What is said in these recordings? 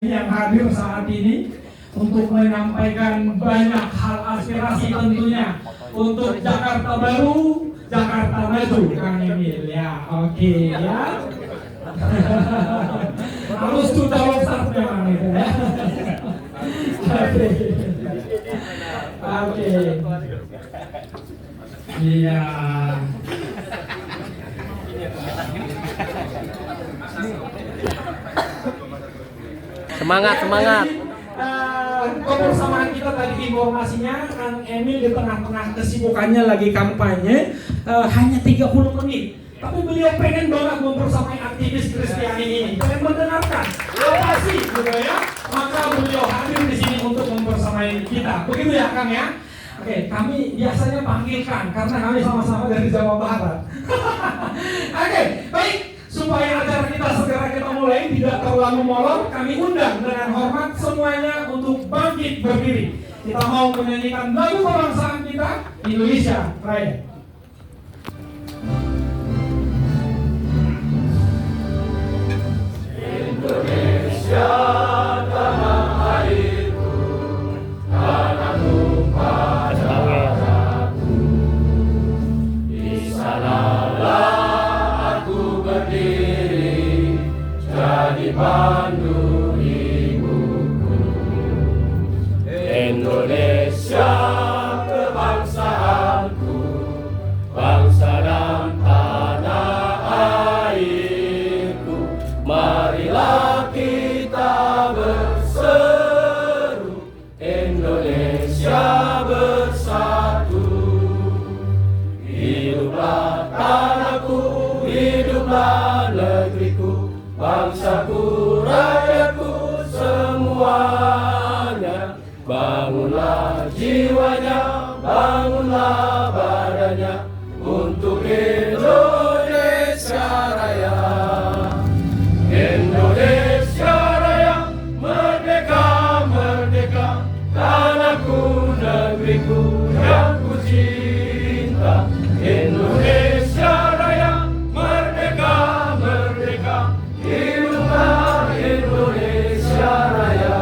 yang hadir saat ini untuk menyampaikan banyak hal aspirasi tentunya untuk Jakarta Baru, Jakarta Maju, Kang Emil ya. Oke ya. Harus sudah start memang itu ya. Oke. Iya. Semangat. Kebersamaan kita tadi informasinya Kang Emil di tengah-tengah kesibukannya lagi kampanye hanya 30 menit. Tapi beliau pengen banget membersamai aktivis Kristiani ini, pengen mendengarkan apa sih gitu ya. Maka beliau hadir di sini untuk membersamai kita. Begitu ya Kang ya. Oke, kami biasanya panggilkan karena kami sama-sama dari Jawa Barat. Oke, baik. Supaya acara kita segera kita mulai tidak terlalu molor, kami undang dengan hormat semuanya untuk bangkit berdiri. Kita mau menyanyikan lagu kebangsaan kita, Indonesia Raya. Indonesia tanah airku, tanah tumpah darahku. Di sanalah aku berdiri, jadi pandu ibuku. Indonesia kebangsaanku, bangsa dan tanah airku. Marilah kita berseru, Indonesia bersatu. Hiduplah tanahku, hiduplah negeriku, bangsaku, rakyatku semuanya. Bangunlah jiwanya, bangunlah badannya untuk Indonesia Raya. Indonesia Raya, merdeka, merdeka, tanahku, negeriku yang ku cinta. Indonesia Raya, merdeka, merdeka, hiduplah Indonesia Raya.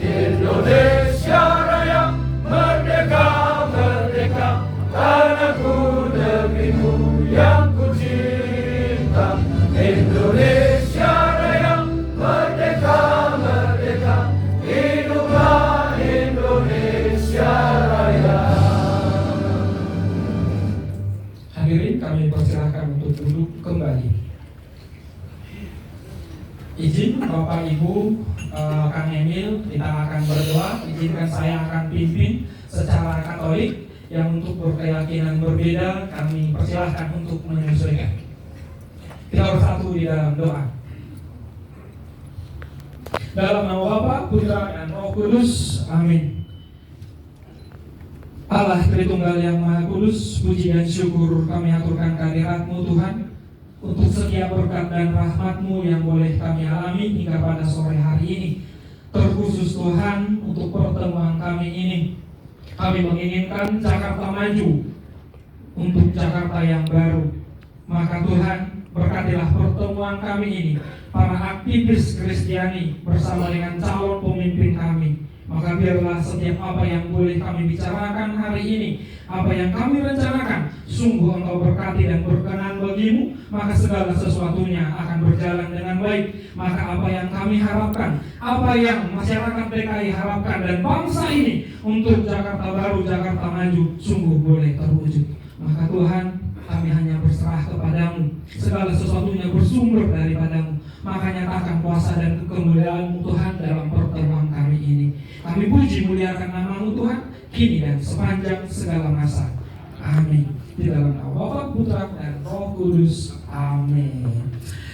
Indonesia Raya, merdeka, merdeka, tanahku, negeriku yang ku cinta. Indonesia Raya, merdeka, merdeka, hiduplah Indonesia Raya. Hadirin, kami persilahkan untuk duduk kembali. Izin Bapak Ibu, Kang Emil, kita akan berdoa. Izinkan saya akan pimpin secara Katolik. Yang untuk berkeyakinan berbeda, kami persilahkan untuk menyesuaikan. Kita bersatu di dalam doa. Dalam nama Bapa, Putra, dan Roh Kudus. Amin. Allah Tritunggal yang Maha Kudus, puji dan syukur kami aturkan kehadirat-Mu Tuhan, untuk setiap berkat dan rahmat-Mu yang boleh kami alami hingga pada sore hari ini. Terkhusus Tuhan, untuk pertemuan kami ini, kami menginginkan Jakarta maju, untuk Jakarta yang baru. Maka Tuhan, berkatilah pertemuan kami ini, para aktivis Kristiani bersama dengan calon pemimpin kami. Maka biarlah setiap apa yang boleh kami bicarakan hari ini, apa yang kami rencanakan, sungguh Engkau berkati dan berkenan bagimu, maka segala sesuatunya akan berjalan dengan baik. Maka apa yang kami harapkan, apa yang masyarakat DKI harapkan dan bangsa ini untuk Jakarta Baru, Jakarta Maju, sungguh boleh terwujud. Maka Tuhan, kami hanya berserah kepadamu, segala sesuatunya bersumber daripadamu. Maka nyatakan kuasa dan kemuliaan-Mu Tuhan dalam pertemuan kami ini. Kami puji muliakan nama-Mu Tuhan, kini dan sepanjang segala masa. Amin. Di dalam nama Bapa, Putra, dan Roh Kudus. Amin.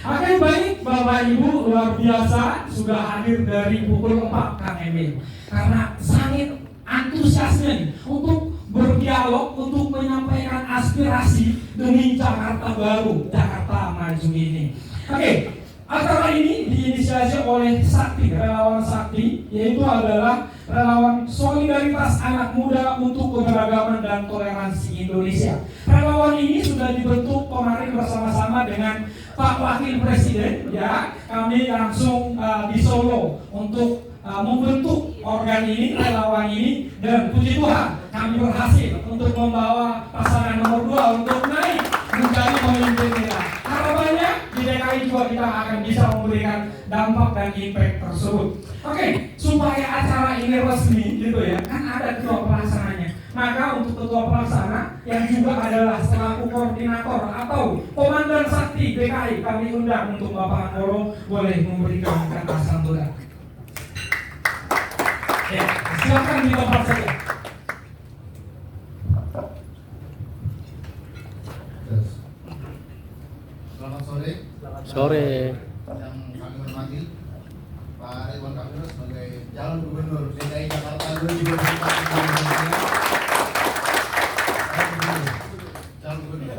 Oke, baik Bapak Ibu, luar biasa sudah hadir dari pukul 4 Kang Emil. Karena sangat antusiasnya nih untuk berdialog, untuk menyampaikan aspirasi demi Jakarta Baru, Jakarta Maju ini. Oke, acara ini diinisiasi oleh Sakti, relawan Sakti, yaitu adalah relawan solidaritas anak muda untuk keberagaman dan toleransi Indonesia. Relawan ini sudah dibentuk kemarin bersama-sama dengan Pak Wakil Presiden, ya, kami langsung di Solo untuk membentuk organ ini, relawan ini, dan puji Tuhan kami berhasil untuk membawa pasangan nomor 2 untuk naik menjadi pemimpin kita. Harapannya di DKI juga kita akan bisa memberikan dampak dan impact tersebut. Oke, supaya acara ini resmi gitu ya, kan ada ketua pelaksananya. Maka untuk ketua pelaksana yang juga adalah selaku koordinator atau komandan sakti DKI kami undang untuk Bapak Andoro boleh memberikan kata sambutan. Ya, silakan di tempat saja. Selamat sore. Sore. Yang kami hormati Pak Ridwan Kamil sebagai calon gubernur DKI Jakarta 2024. Calon gubernur.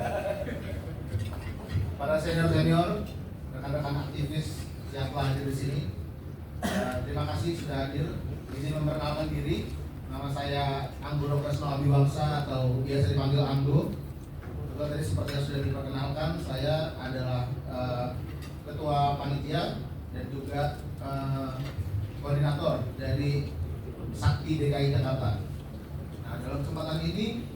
Para senior, rekan-rekan aktivis yang telah hadir di sini, terima kasih sudah hadir. Izin memperkenalkan diri, nama saya Anggo Kresno Abiwangsa atau biasa dipanggil Anggo. Tadi seperti yang sudah diperkenalkan, saya adalah ketua panitia dan juga koordinator dari Sakti DKI Jakarta. Nah, dalam kesempatan ini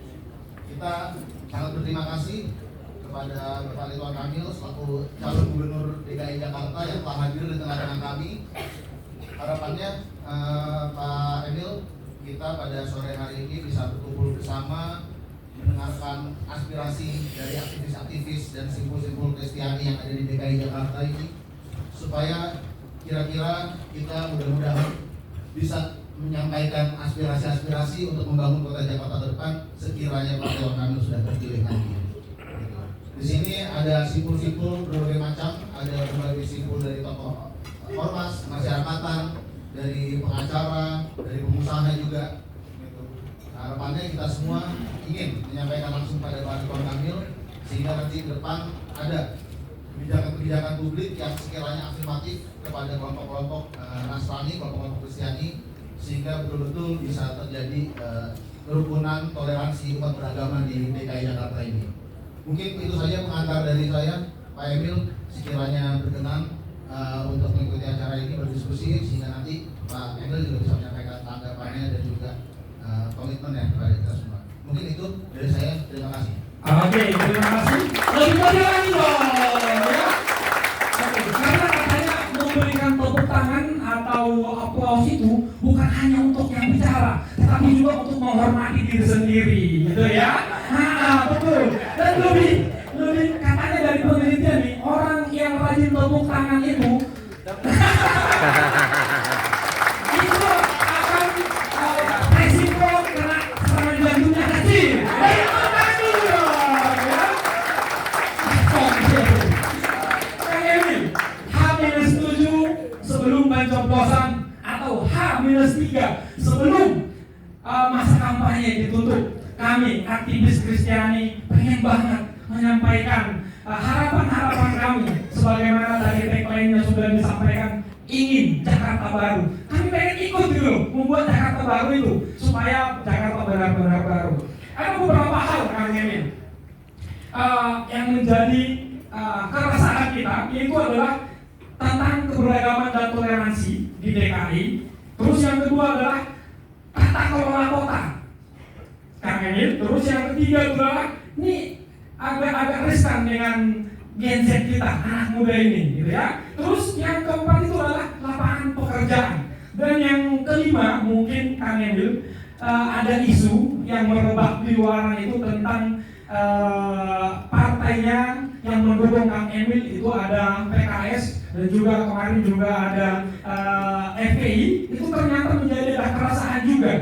kita sangat berterima kasih kepada Bapak Ridwan Kamil selaku calon gubernur DKI Jakarta yang telah hadir di tengah-tengah kami. Harapannya Pak Emil, kita pada sore hari ini bisa berkumpul bersama mendengarkan aspirasi dari aktivis-aktivis dan simpul-simpul Kristiani yang ada di DKI Jakarta ini, supaya kira-kira kita mudah-mudahan bisa menyampaikan aspirasi-aspirasi untuk membangun kota Jakarta ke depan sekiranya Pak Ridwan Kamil sudah terpilih nanti. Di sini ada simpul-simpul berbagai macam, ada berbagai simpul dari tokoh ormas, masyarakatan, dari pengacara, dari pengusaha juga. Harapannya kita semua ingin menyampaikan langsung pada Pak Ridwan Kamil sehingga nanti ke depan ada kebijakan-kebijakan publik yang sekiranya afirmatif kepada kelompok-kelompok Nasrani, kelompok-kelompok Kristiani, sehingga betul-betul bisa terjadi kerukunan toleransi umat beragama di DKI Jakarta ini. Mungkin itu saja pengantar dari saya, Pak Emil, sekiranya berkenan untuk mengikuti acara ini berdiskusi sehingga nanti Pak Emil juga bisa menyampaikan tanggapannya dan juga komitmennya kepada kita semua. Mungkin itu dari saya. Terima kasih. Oke, terima kasih. Lebih banyak lagi dong, ya. Oke, karena katanya memberikan tepuk tangan atau aplaus itu bukan hanya untuk yang bicara, tetapi juga untuk menghormati diri sendiri, gitu ya. Nah, betul. Dan lebih katanya dari penelitian nih, orang yang rajin tepuk tangan itu itu akan resiko kena serangan jantungnya kecil. H-7 sebelum pencoblosan atau H-3 sebelum masa kampanye ditutup, kami aktivis Kristiani pengen banget menyampaikan harapan-harapan kami sebagaimana tadi tagline-nya sudah disampaikan, ingin Jakarta baru. Kami pengen ikut dulu membuat Jakarta baru itu supaya Jakarta benar-benar baru. Ada beberapa hal Kang Emil yang menjadi keresahan kita, yaitu adalah tentang keberagaman dan toleransi di DKI. Terus yang kedua adalah tata kelola kota, Kang Emil. Terus yang ketiga adalah ini agak riskan dengan Gen Z kita, anak muda ini, gitu ya. Terus yang keempat itu adalah lapangan pekerjaan. Dan yang kelima mungkin Kang Emil, ada isu yang merebak di luaran itu tentang partainya yang mendukung Kang Emil itu ada PKS dan juga kemarin juga ada FPI, itu ternyata menjadi ada keresahan juga,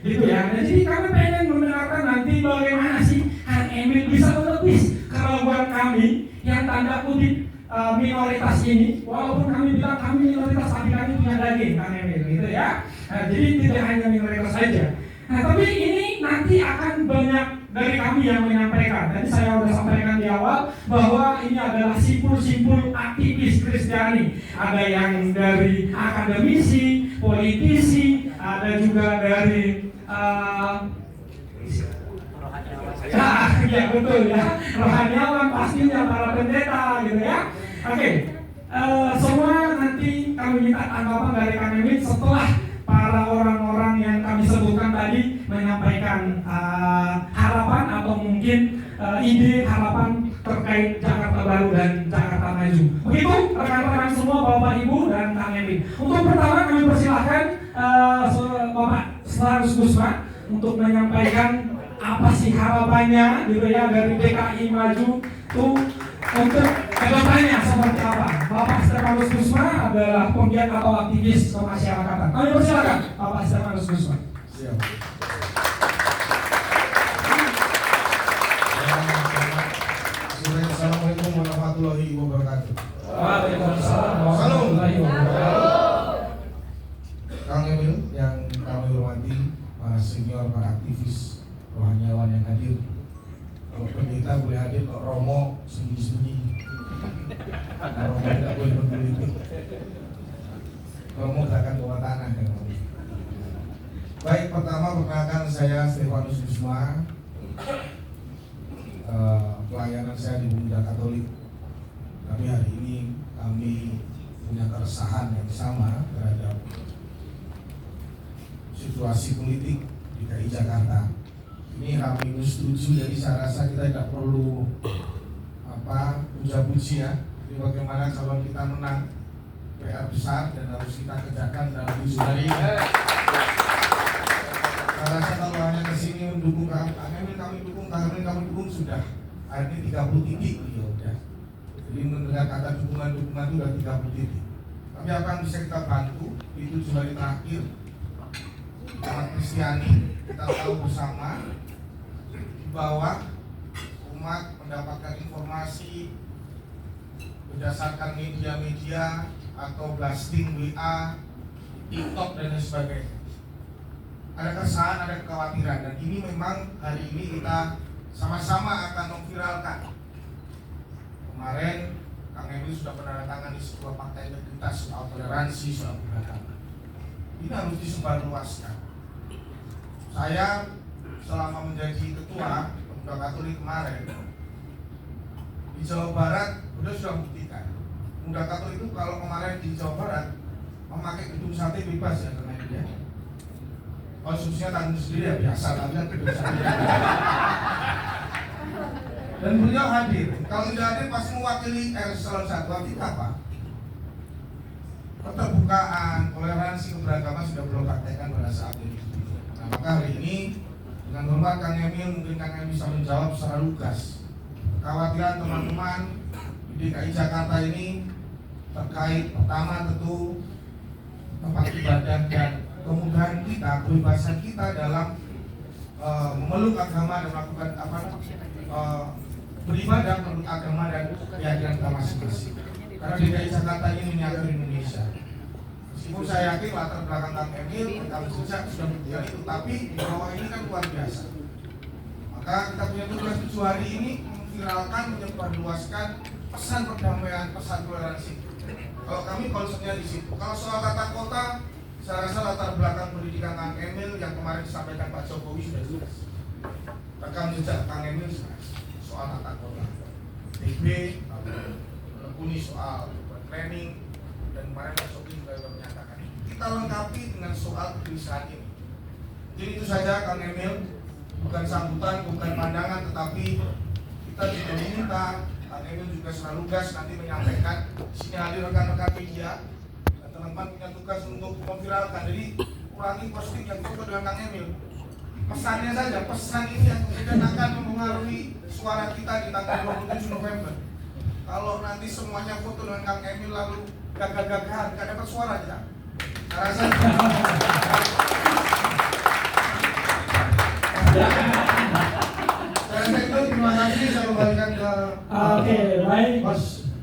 gitu ya. Dan jadi kami pengen mendengarkan nanti bagaimana sih Kang Emil bisa menepis keraguan kami yang tanda kutip minoritas ini, walaupun kami bilang kami minoritas tapi kami punya daging, Kang Emil, gitu ya. Nah, jadi tidak hanya minoritas saja. Nah, tapi ini nanti akan banyak dari kami yang menyampaikan. Tadi saya sudah sampaikan di awal bahwa ini adalah simpul-simpul aktivis Kristiani. Ada yang dari akademisi, politisi, ada juga dari ya betul ya, rohaniawan pastinya, para pendeta gitu ya. Oke, semua nanti kami minta tanggapan dari Kang Emil setelah para orang-orang yang kami sebutkan tadi menyampaikan harapan atau mungkin ide harapan terkait Jakarta Baru dan Jakarta Maju. Begitu rekan-rekan semua, Bapak Ibu dan Kang Emil. Untuk pertama kami persilahkan Bapak Selarus Gusma untuk menyampaikan apa sih harapannya gitu ya dari DKI Maju tuh untuk kedepannya seperti apa. Bapak Stefanus Gusma adalah penggiat atau aktivis kemasyarakatan. Kami persilakan Bapak Stefanus Gusma. Siap. Assalamualaikum warahmatullahi wabarakatuh. Waalaikumsalam warahmatullahi wabarakatuh. Kang Emil yang kami hormati, para senior, para aktivis rohaniawan yang hadir. Kalau pendeta boleh hadir, kok Romo sembunyi-sembunyi. Romo tidak boleh berpolitik. Romo akan bawa tanah. Baik, pertama perkenalkan saya Stefanus Gusma. Pelayanan saya di Pemuda Katolik. Tapi hari ini kami punya keresahan yang sama terhadap situasi politik di DKI Jakarta. Ini H-7, jadi saya rasa kita tidak perlu puja-puji ya. Jadi bagaimana kalau kita menang, PR besar dan harus kita kerjakan dalam 7 hari. Saya rasa kalau hanya kesini mendukung kami dukung, kami dukung sudah. Hari ini 30 titik ya udah. Jadi mendengar kata dukungan itu sudah 30 titik. Tapi apa yang bisa kita bantu itu 7 hari terakhir. Umat Kristiani kita tahu bersama bahwa umat mendapatkan informasi berdasarkan media-media atau blasting WA, TikTok dan lain sebagainya. Ada keresahan, ada kekhawatiran, dan ini memang hari ini kita sama-sama akan memviralkan. Kemarin Kang Emil sudah menandatangani sebuah fakta integritas soal toleransi, soal beragama. Ini harus disebarluaskan. Saya selama menjadi ketua Pemuda Katolik kemarin di Jawa Barat, sudah buktikan Pemuda Katolik itu kalau kemarin di Jawa Barat memakai gedung sate bebas ya karena dia konsumsinya tanggung sendiri ya biasa, tapi kan gedung sate dan beliau hadir. Kalau tidak hadir pasti mewakili Eselon 1. Artinya apa? Keterbukaan, toleransi, keberagaman sudah beliau praktekkan pada saat ini. Nah, maka hari ini dengan hormat Kang Emil, mungkin Kang Emil bisa menjawab secara lugas kekhawatiran teman-teman di DKI Jakarta ini terkait pertama tentu tempat ibadah dan kemudahan kita, kebebasan kita dalam memeluk agama dan melakukan beribadah menurut agama dan keyakinan kita masing-masing. Karena DKI Jakarta ini menyatu Indonesia. Meskipun saya yakin latar belakang Kang Emil, rekam jejak sudah membuktikan itu, tapi di bawah ini kan luar biasa. Maka kita punya tugas 7 hari ini memviralkan, menyebarluaskan pesan perdamaian, pesan toleransi. Kalau kami konsepnya di situ. Kalau soal tata kota, saya rasa latar belakang pendidikan Kang Emil yang kemarin disampaikan Pak Jokowi sudah jelas. Rekam jejak Kang Emil soal tata kota, TB, menekuni soal training, dan kemarin Pak Jokowi juga menyatakan kita lengkapi dengan soal kegelisahan ini. Jadi itu saja Kang Emil, bukan sambutan, bukan pandangan, tetapi kita juga meminta Kang Emil juga secara lugas nanti menyampaikan sini hadir rekan-rekan media dan teman-teman punya tugas untuk memviralkan. Jadi kurangi posting yang foto dengan Kang Emil. Pesannya saja, pesan ini yang kemudian akan mempengaruhi suara kita di tanggal 27 November. Kalau nanti semuanya foto dengan Kang Emil lalu gagah-gagahan, gak dapat suara kita. Saya rasa itu, terima kasih, saya kembalikan ke Oke, baik.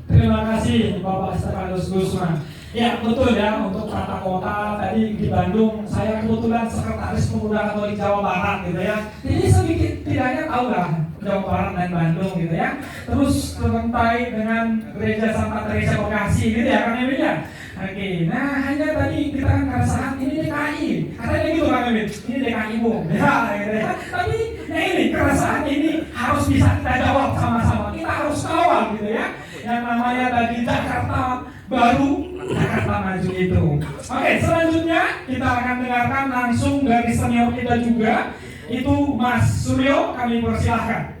Terima kasih Bapak Stefanus Gusma. Ya betul ya, untuk tata kota tadi di Bandung, saya kebetulan sekretaris Pemuda Katolik Jawa Barat gitu ya. Jadi sedikit tidaknya tahu lah Jawa Barat dan Bandung gitu ya. Terus terpentai dengan Gereja Santa Teresa Bekasi gitu ya Kang Emil ya. Oke, nah hanya tadi kita kan keresahan ini DKI, katanya gitu Kang Emil, ini DKI bu, ya gitu ya. Tapi ya ini keresahan ini harus bisa kita jawab sama-sama, kita harus kawal gitu ya. Yang namanya tadi menjadi Jakarta Baru, Jakarta Maju itu. Oke, selanjutnya kita akan dengarkan langsung dari senior kita juga, itu Mas Suryo, kami persilahkan.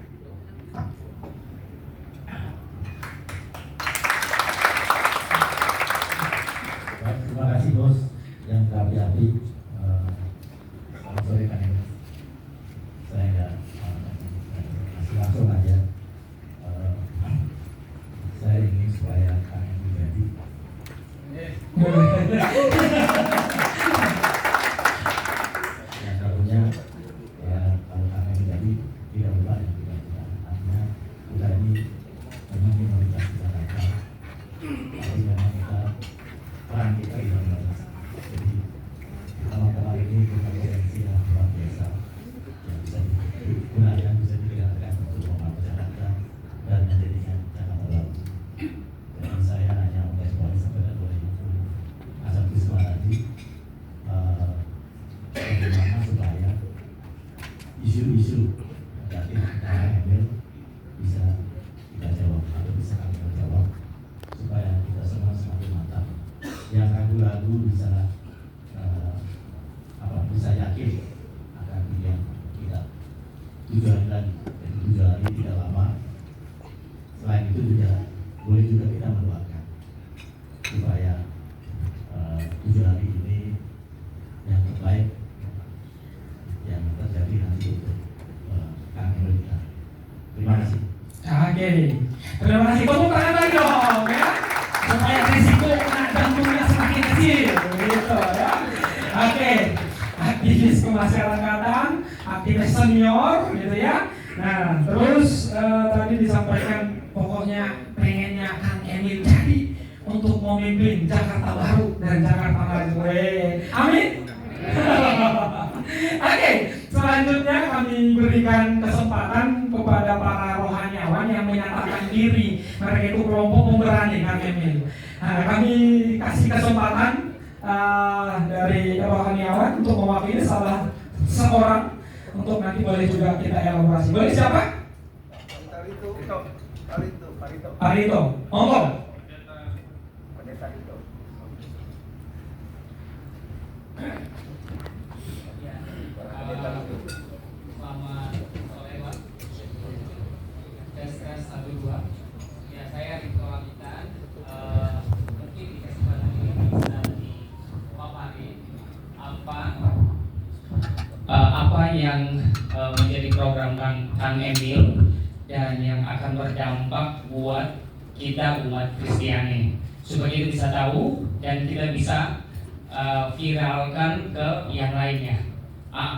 Terima kasih bos yang berapi-api. Selamat sore Kang Emil. Saya nggak masih langsung aja. Saya ingin supaya Kang Emil jadi. Yang satunya ya kalau Kang Emil jadi tidak lupa yang tidak lupa. Artinya kita ini memang minoritas di Jakarta. Tapi memang kita peran kita di dalam. Jadi teman-teman ini punya potensi yang luar biasa yang bisa digunakan, bisa digunakan untuk membangun Jakarta dan menjadikan Jakarta baru. Jadi saya hanya mengeksplorasi sebenarnya boleh asal Bisma tadi bagaimana supaya isu-isu dari Kang Emil bisa kita jawab atau bisa kami jawab supaya kita semua semakin mantap. Yang ragu-ragu bisa bisa yakin akan pilihan kita 7 hari lagi. Jadi 7 hari tidak lama. Selain itu juga boleh juga kita mendoakan supaya 7 hari ini yang terbaik yang terjadi nanti untuk Kang Emil kita. Terima kasih. Oke, terima kasih. Tepuk tangan lagi dong ya, supaya risiko kena jantungnya semakin kecil, gitu ya. Oke, aktivis kemasyarakatan, aktivis senior, gitu ya. Nah, terus tadi disampaikan pokoknya pengennya Kang Emil jadi untuk memimpin Jakarta Baru dan Jakarta Maju. Amin. Oke, selanjutnya kami berikan kesempatan kepada para rohaniawan yang menyatakan diri mereka itu kelompok pemberani Kang Emil. Nah, kami kasih kesempatan dari rohaniawan untuk mewakili salah seorang untuk nanti boleh juga kita elaborasi. Boleh siapa? Parito. Monggo. Selamat sore Pak. Tes 1 2. Ya, saya Rito Amitan. Mungkin di kesempatan ini bisa dipapari apa yang menjadi program Kang Emil dan yang akan berdampak buat kita umat Kristiani supaya kita bisa tahu dan kita bisa viralkan ke yang lainnya.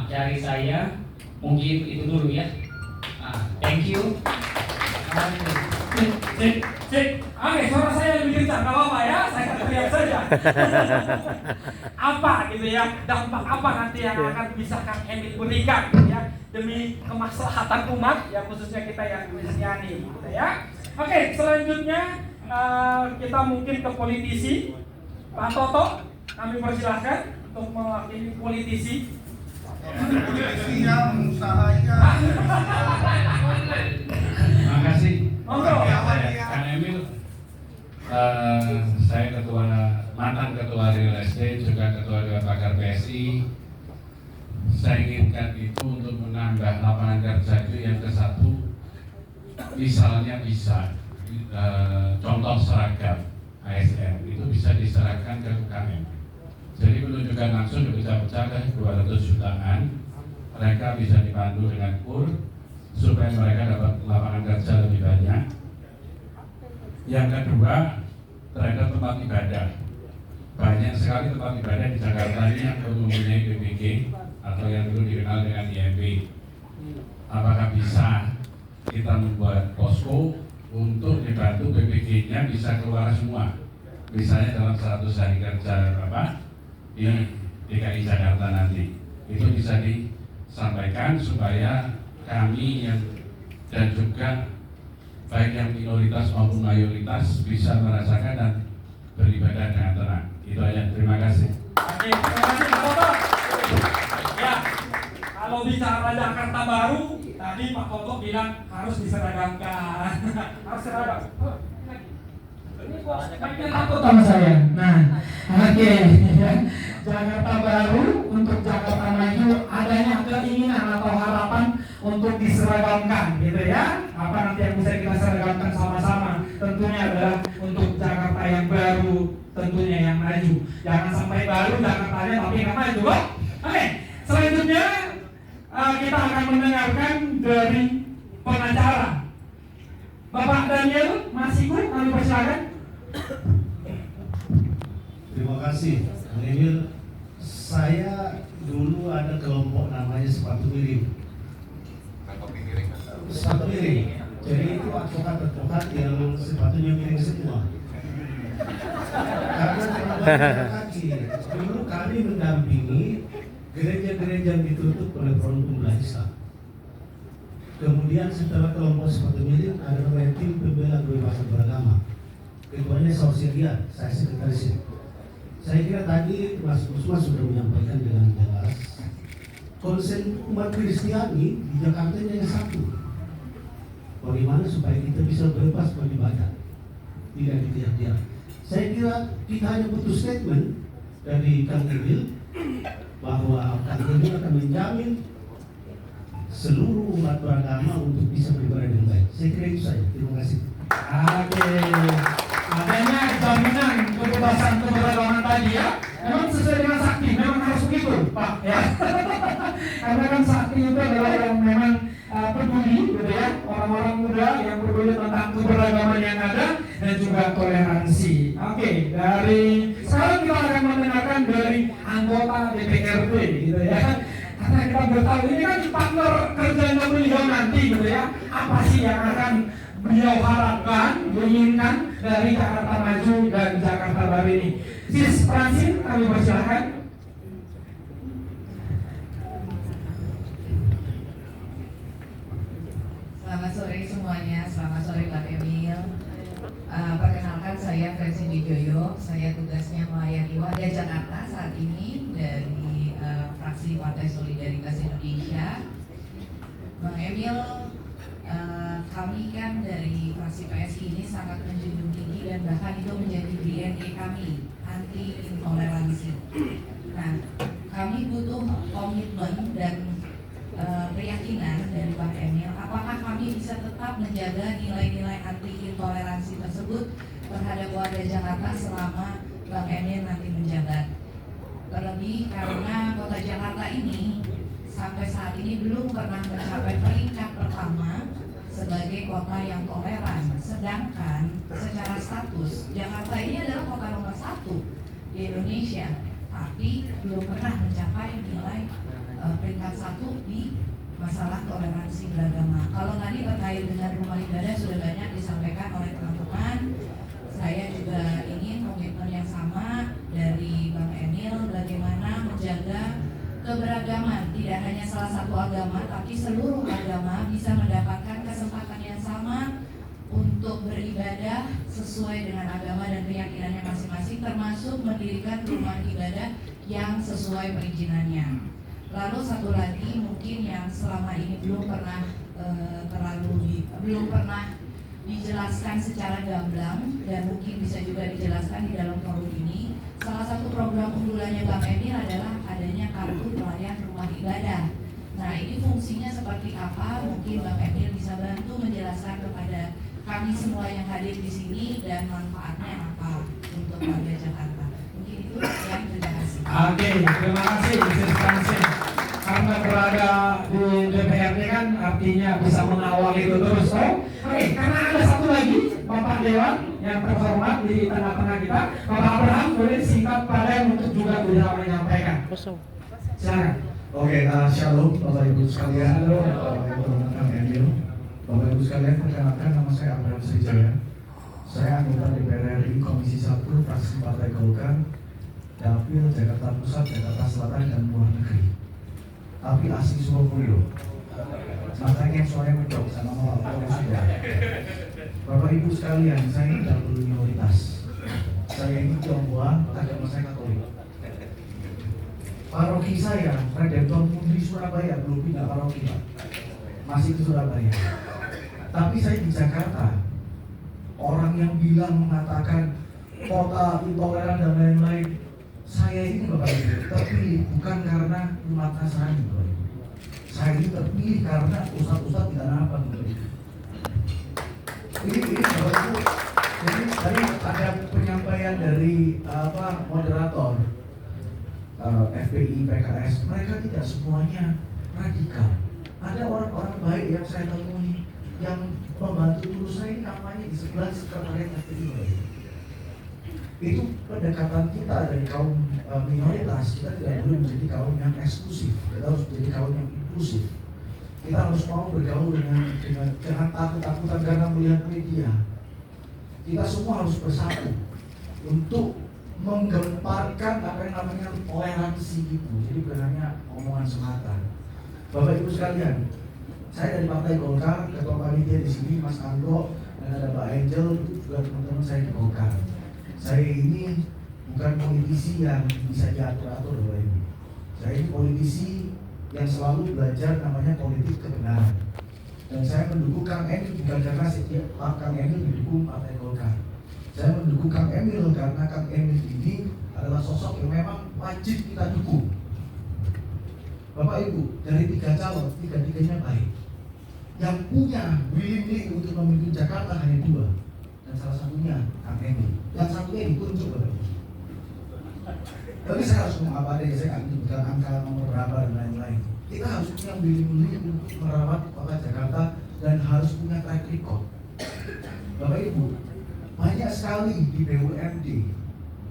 Dari saya mungkin itu dulu ya. Thank you. Oke, suara saya lebih kencang, nggak apa-apa ya, saya teriak saja. Apa gitu ya, dampak apa nanti yang akan bisa Kang Emil berikan ya demi kemaslahatan umat ya, khususnya kita yang Kristiani gitu ya. Oke, selanjutnya kita mungkin ke politisi. Pak Toto, kami persilahkan untuk mewakili politisi. Politisi yang usahanya. Terima kasih Kang Emil. Saya mantan ketua Real Estate, juga ketua Dewan Pakar PSI. Saya inginkan itu untuk menambah lapangan kerja itu yang ke-1, misalnya bisa contoh seragam ASN itu bisa diserahkan ke UKM. Jadi penunjukan langsung dipecah-pecah ke 200 jutaan, mereka bisa dipandu dengan KUR supaya mereka dapat lapangan kerja lebih banyak. Yang kedua, terhadap tempat ibadah. Banyak sekali tempat ibadah di Jakarta ini yang belum mempunyai BPG atau yang dulu dikenal dengan IMB. Apakah bisa kita membuat posko untuk dibantu BPG-nya bisa keluar semua? Misalnya dalam 100 hari kerja di DKI Jakarta nanti itu bisa disampaikan supaya kami yang dan juga baik yang minoritas maupun mayoritas bisa merasakan dan beribadah dengan tenang. Itu aja. Terima kasih. Oke, terima kasih Pak Toto. Ya, kalau bicara Jakarta Baru, tadi Pak Toto bilang harus diseragamkan. Harus seragam. Banyak takut sama saya. Nah, oke. Jakarta Baru untuk Jakarta Maju adanya keinginan atau harapan untuk diseragamkan, gitu ya. Apa nanti yang bisa kita seragamkan sama-sama? Tentunya adalah untuk Jakarta yang baru, tentunya yang maju. Jangan sampai baru Jakartanya tapi nggak maju. Oke, selanjutnya kita akan mendengarkan dari pengacara. Bapak Daniel Masiku, kami persilakan. Terima kasih, Bang Emil. Saya dulu ada kelompok namanya sepatu miring. Sepatu miring. Jadi itu advokat yang sepatunya miring semua. Karena terlalu banyak kaki. Dulu kami mendampingi gereja-gereja yang ditutup oleh Front Pembela Islam. Kemudian setelah kelompok sepatu miring ada namanya tim pembela kebebasan beragama. Ketuanya Saur Sirian, saya sekretarisnya. Saya kira tadi Mas Usman sudah menyampaikan dengan jelas konsen umat Kristiani di Jakarta ini hanya satu. Bagaimana supaya kita bisa bebas beribadah, tidak dikejar-kejar. Saya kira kita hanya butuh statement dari Kang Emil bahwa Kang Emil akan menjamin seluruh umat beragama untuk bisa beribadah dengan baik. Saya kira itu saja. Terima kasih. Oke, adanya jaminan kebebasan keberagaman tadi ya. Memang sesuai dengan sakti, memang harus begitu, Pak ya. Karena kan sakti itu adalah yang memang peduli, gitu ya, orang-orang muda yang peduli tentang keberagaman yang ada dan juga toleransi. Oke, dari sekarang kita akan mendengarkan dari anggota DPRD, gitu ya. Karena kita bertahu ini kan partner kerjanya beliau nanti, gitu ya. Apa sih yang akan beliau harapkan, diinginkan dari Jakarta Maju dan Jakarta Baru ini? Sis Francine, kami persilahkan. Selamat sore semuanya, selamat sore Pak Emil. Perkenalkan saya Francine Wijoyo, saya tugasnya melayani warga Jakarta saat ini dari fraksi Partai Solidaritas Indonesia. Bang Emil, kami kan dari fraksi PSI ini sangat menjunjung tinggi dan bahkan itu menjadi DNA kami, anti intoleransi. Nah, kami butuh komitmen dan keyakinan dari Bang Emil, apakah kami bisa tetap menjaga nilai-nilai anti intoleransi tersebut terhadap warga Jakarta selama Bang Emil nanti menjabat. Terlebih karena kota Jakarta ini sampai saat ini belum pernah mencapai peringkat pertama sebagai kota yang toleran, sedangkan secara status Jakarta ini adalah kota nomor 1 di Indonesia, tapi belum pernah mencapai nilai peringkat 1 di masalah toleransi beragama. Kalau tadi terkait dengan rumah ibadah sudah banyak disampaikan oleh teman-teman, saya juga ingin komitmen yang sama dari Bang Emil bagaimana menjaga keberagaman, tidak hanya salah satu agama tapi seluruh agama bisa mendapatkan kesempatan yang sama untuk beribadah sesuai dengan agama dan keyakinannya masing-masing, termasuk mendirikan rumah ibadah yang sesuai perizinannya. Lalu satu lagi mungkin yang selama ini belum pernah dijelaskan secara gamblang dan mungkin bisa juga dijelaskan di dalam forum ini. Salah satu program unggulannya Bang Emil adalah adanya kartu pelayan rumah ibadah. Nah, ini fungsinya seperti apa? Mungkin Bang Emil bisa bantu menjelaskan kepada kami semua yang hadir di sini dan manfaatnya apa untuk warga Jakarta. Mungkin itu yang terima kasih. Oke, terima kasih Sis Francine. Karena berada di DPRD kan artinya bisa mengawal itu terus. Oke, karena ada satu lagi Bapak Dewan yang terhormat di tengah-tengah kita, Bapak Abraham, boleh singkat padat untuk juga bisa menyampaikan. Silakan. Oke, shalom Bapak Ibu sekalian, Bapak Ibu Kang Emil, Bapak Ibu sekalian, perkenalkan nama saya Abraham Srijaya. Saya anggota DPR RI Komisi 1 fraksi Partai Golkar, Dapil Jakarta Pusat, Jakarta Selatan, dan Luar Negeri. Tapi asli Surabaya. Makanya suaranya menjauh sama oleh sudah. Bapak Ibu sekalian, saya tidak perlu minoritas. Saya ini Tionghoa, agama saya Katolik. Paroki saya, Redemptor Putri Surabaya, belum pindah paroki Pak. Masih di Surabaya. Tapi saya di Jakarta. orang yang mengatakan kota intoleran dan lain-lain. Saya ini Bapak Ibu terpilih bukan karena umat Nasrani Bapak Ibu. Saya ini terpilih karena ustadz-ustadz tidak nampak Bapak Ibu. Ini Bapak Ibu. Jadi tadi ada penyampaian dari moderator FPI, PKS, mereka tidak semuanya radikal. Ada orang-orang baik yang saya temui yang membantu lulus saya ini kampanye di sebelah sekretariat FPI. Itu pendekatan kita dari kaum minoritas. Kita tidak boleh menjadi kaum yang eksklusif. Kita harus menjadi kaum yang inklusif. Kita harus mau bergaul dengan jangan takut-takutan karena melihat media. Kita semua harus bersatu untuk menggemparkan apa yang namanya toleransi itu. Jadi bukan hanya omongan semata. Bapak Ibu sekalian, saya dari Partai Golkar, ketua panitia di sini Mas Andro dan ada Mbak Angel, itu juga teman-teman saya di Golkar. Saya ini bukan politisi yang bisa diatur-atur Bapak Ibu. Saya ini politisi yang selalu belajar namanya politik kebenaran. Dan saya mendukung Kang Emil bukan karena Kang Emil mendukung Partai Golkar. Saya mendukung Kang Emil karena Kang Emil ini adalah sosok yang memang wajib kita dukung. Bapak Ibu, dari 3 calon, 3-tiganya baik. Yang punya willing untuk memimpin Jakarta hanya 2. Dan salah satunya Kang Emil. Yang satunya ditunjuk Bapak Ibu. Tapi saya harus ngomong apa adanya, saya nggak menyebutkan angka nomor berapa dan lain-lain. Kita harus punya willing untuk merawat kota Jakarta dan harus punya track record. Bapak Ibu, banyak sekali di BUMD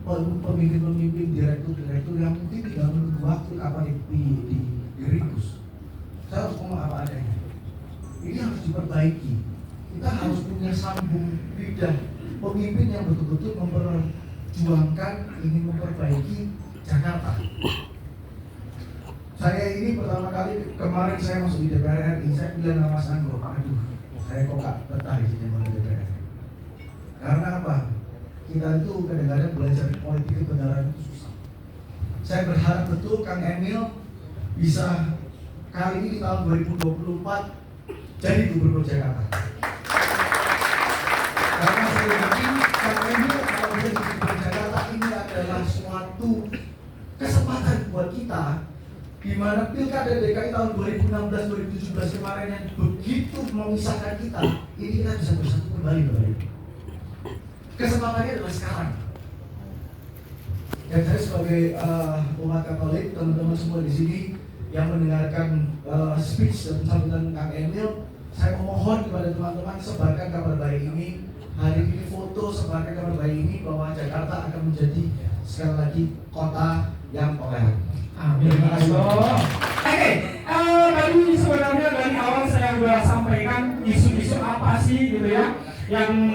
pemimpin-pemimpin, direktur-direktur yang mungkin tidak menunggu waktu kapan diringkus. Saya harus ngomong apa adanya. Ini harus diperbaiki. Kita harus punya sambung lidah pemimpin yang betul-betul memperjuangkan ingin memperbaiki Jakarta. Saya ini pertama kali kemarin saya masuk di DPR RI, saya bilang sama Mas Anggo, aduh, saya kok gak betah di sini di DPR. Karena apa? Kita itu kadang-kadang belajar politik kebenaran itu susah. Saya berharap betul Kang Emil bisa kali ini di tahun 2024 jadi gubernur Jakarta. Karena saya yakin Kang Emil kalau menjadi gubernur Jakarta ini adalah suatu kesempatan buat kita, di mana pilkada DKI tahun 2016-2017 kemarin yang begitu memisahkan kita, ini kita bisa bersatu kembali Bapak Ibu. Kesempatannya adalah sekarang. Dan saya sebagai umat Katolik, teman-teman semua di sini yang mendengarkan speech dan sambutan Kang Emil, saya memohon kepada teman-teman sebarkan kabar baik ini. Hari ini foto sebarkan kabar baik ini bahwa Jakarta akan menjadi sekali lagi kota yang toleran. Amin. Oke, tadi sebenarnya dari awal saya sudah sampaikan isu-isu apa sih gitu ya yang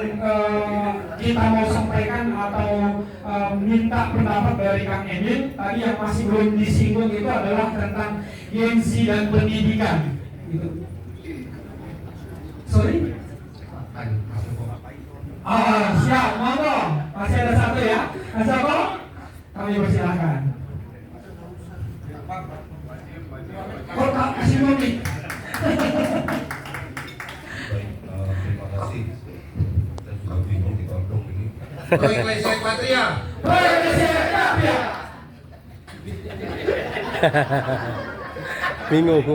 kita mau sampaikan atau minta pendapat dari Kang Emil. Tadi yang masih belum disinggung itu adalah tentang gengsi dan pendidikan gitu. Sorry? Siap, monggo. Masih ada satu ya. Mas Joko, kami persilahkan. Kok tak kasih mobil? Terima kasih. Saya juga bingung di kodok ini. Indonesia Patria. Bingung.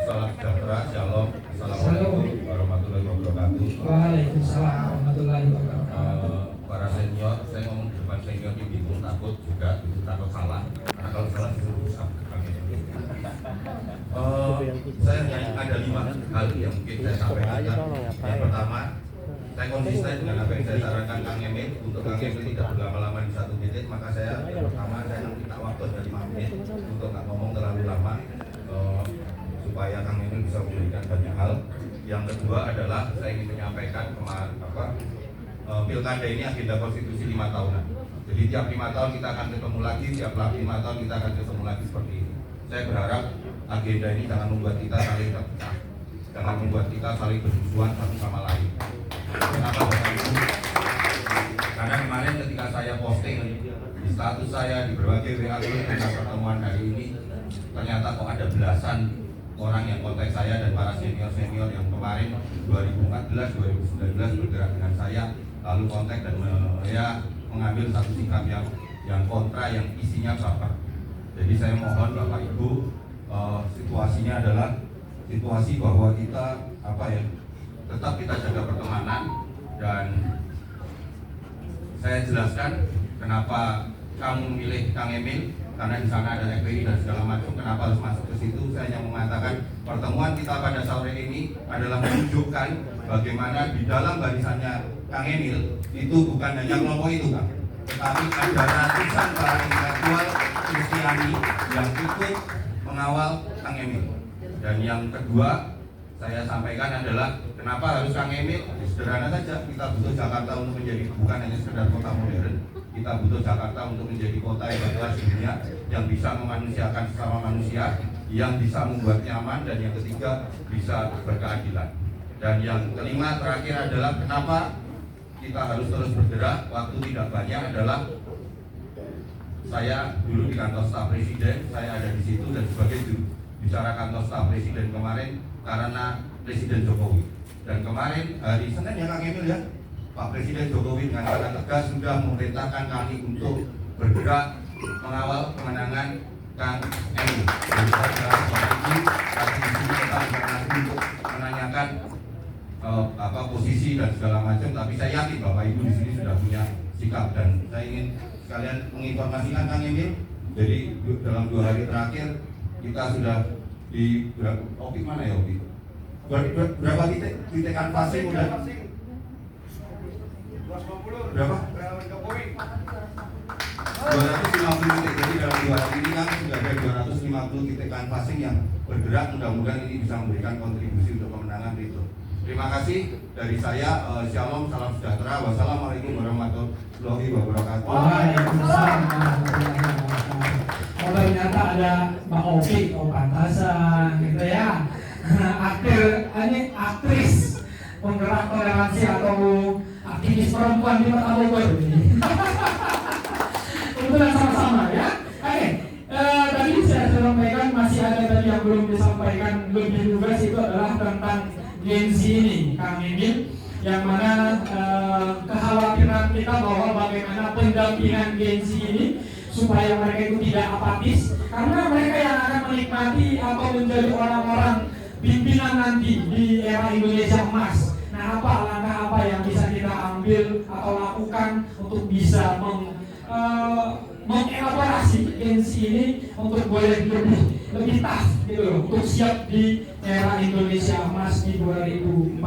Salam sejahtera, shalom, assalamualaikum warahmatullahi wabarakatuh. Waalaikumsalam warahmatullahi wabarakatuh. Para senior, saya ngomong di depan senior ini bingung, takut juga, takut salah. Karena kalau salah disuruh rusak. Saya hanya ada 5 hal yang mungkin saya sampaikan. Yang pertama, saya konsisten dengan apa yang saya sarankan Kang Emil. Untuk Kang Emil tidak berlama-lama di satu titik, maka saya yang pertama saya minta waktu dari 5 menit untuk nggak ngomong terlalu lama, supaya Kang Emil bisa memberikan banyak hal. Yang kedua adalah saya ingin menyampaikan kemarin pilkada ini agenda konstitusi 5 tahunan. Jadi tiap 5 tahun kita akan ketemu lagi, tiap 5 tahun kita akan ketemu lagi seperti ini. Saya berharap agenda ini jangan membuat kita saling terpecah, jangan membuat kita saling bermusuhan satu sama lain. Kenapa Bapak Ibu? Karena kemarin ketika saya posting di status saya di berbagai WA grup tentang pertemuan hari ini, ternyata kok ada belasan orang yang kontak saya dan para senior-senior yang kemarin 2014, 2019 bergerak dengan saya, lalu kontak dan mengambil satu sikap yang kontra, yang isinya baper. Jadi saya mohon Bapak Ibu, situasinya adalah situasi bahwa kita tetap kita jaga pertemanan, dan saya jelaskan kenapa kamu memilih Kang Emil, karena di sana ada FPI dan segala macam. Kenapa harus masuk ke situ? Saya hanya mengatakan pertemuan kita pada sore ini adalah menunjukkan bagaimana di dalam barisannya Kang Emil itu bukan hanya kelompok itu, Kang, tetapi ada ratusan para intelektual Kristiani yang ikut mengawal Kang Emil. Dan yang kedua saya sampaikan adalah kenapa harus Kang Emil? Sederhana saja, kita butuh Jakarta untuk menjadi bukan hanya sekedar kota modern. Kita butuh Jakarta untuk menjadi kota yang kelas dunia, yang bisa memanusiakan sesama manusia, yang bisa membuat nyaman, dan yang ketiga bisa berkeadilan. Dan yang kelima terakhir adalah kenapa kita harus terus bergerak. Waktu tidak banyak adalah saya dulu di kantor staf presiden, saya ada di situ dan sebagai bicara kantor staf presiden kemarin karena Presiden Jokowi. Dan kemarin hari Senin ya Kang Emil ya, Pak Presiden Jokowi dengan kata tegas sudah memerintahkan kami untuk bergerak mengawal kemenangan Kang Emil. Jadi saya jelas Bapak Ibu, tadi di sini kita bukan untuk menanyakan posisi dan segala macam, tapi saya yakin Bapak Ibu di sini sudah punya sikap, dan saya ingin sekalian menginformasikan Kang Emil. Jadi dalam 2 hari terakhir kita sudah di Opi mana ya Opi? Berapa titik kanvasing udah? Berapa? 250 titik. Jadi dalam 2 hari ini kan sudah ada 250 titik kanvasing yang bergerak. Mudah-mudahan ini bisa memberikan kontribusi untuk kemenangan itu. Terima kasih dari saya. Shalom, salam sejahtera. Wassalamualaikum warahmatullahi wabarakatuh. Waalaikumsalam warahmatullahi wabarakatuh. Oh, ternyata ada Mbak Opi, pantasan gitu ya. Aktris penggerak toleransi atau aktivis perempuan di Kota Bogor ini. Kebetulan sama-sama ya. Oke, tadi saya sampaikan masih ada tadi yang belum disampaikan lebih lugas, itu adalah tentang Gen Z ini, Kang Emil, yang mana kekhawatiran kita bahwa bagaimana pendampingan Gen Z ini supaya mereka itu tidak apatis, karena mereka yang akan menikmati atau menjadi orang-orang pimpinan nanti di era Indonesia emas. Nah, langkah apa yang bisa kita ambil atau lakukan untuk bisa mengelaborasi Gen Z ini untuk boleh lebih tough gitu loh, untuk siap di era Indonesia emas di 2045.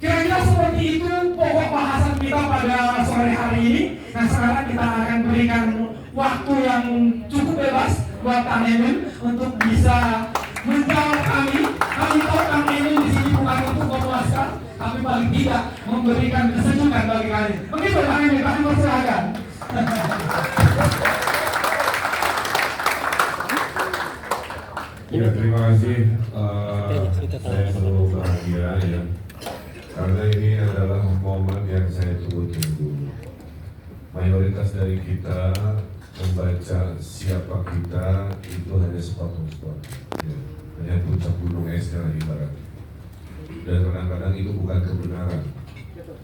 Kira-kira seperti itu pokok bahasan kita pada sore hari ini. Nah, sekarang kita akan berikan waktu yang cukup bebas buat Kang Emil untuk bisa menjawab kami. Kami tahu Kang Emil di sini bukan untuk memuaskan, tapi paling tidak memberikan kesejukan bagi kalian. Begitu Kang Emil, kami persilakan. Ya, terima kasih. Saya selalu bahagia ya, karena ini adalah momen yang saya tunggu-tunggu. Mayoritas dari kita membaca siapa kita itu hanya sepotong-sepotong, ya. Hanya puncak gunung esnya lah ibarat. Dan kadang-kadang itu bukan kebenaran.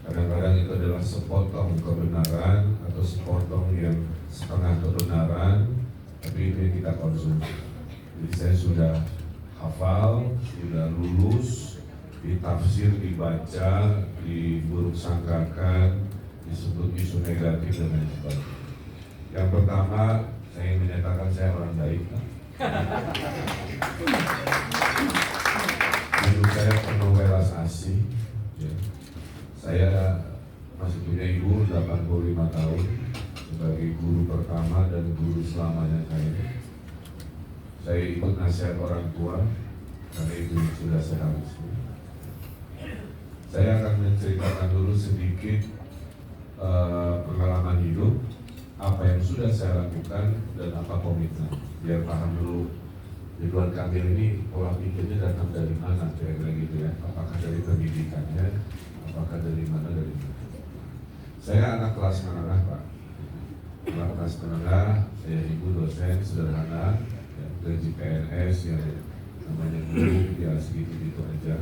Kadang-kadang itu adalah sepotong kebenaran atau sepotong yang setengah kebenaran, tapi itu yang kita konsumsi. Jadi saya sudah hafal, sudah lulus, ditafsir, dibaca, diburuk sangkakan, disebut isu negatif dan lain sebagainya. Yang pertama, saya ingin menyatakan saya orang baik. Hidup saya penuh welas asih. Ya. Saya masih punya ibu 85 tahun sebagai guru pertama dan guru selamanya saya. Saya ikut nasihat orang tua karena itu sudah seharusnya. Saya akan menceritakan dulu sedikit pengalaman hidup, apa yang sudah saya lakukan dan apa komitmen, biar paham dulu Ridwan Kamil ini pola pikirnya datang dari mana, kira-kira gitu ya. Apakah dari pendidikannya, apakah dari mana. Saya anak kelas menengah Pak, anak kelas menengah, saya ibu dosen sederhana, gaji PNS yang namanya guru ya segitu-gitu aja,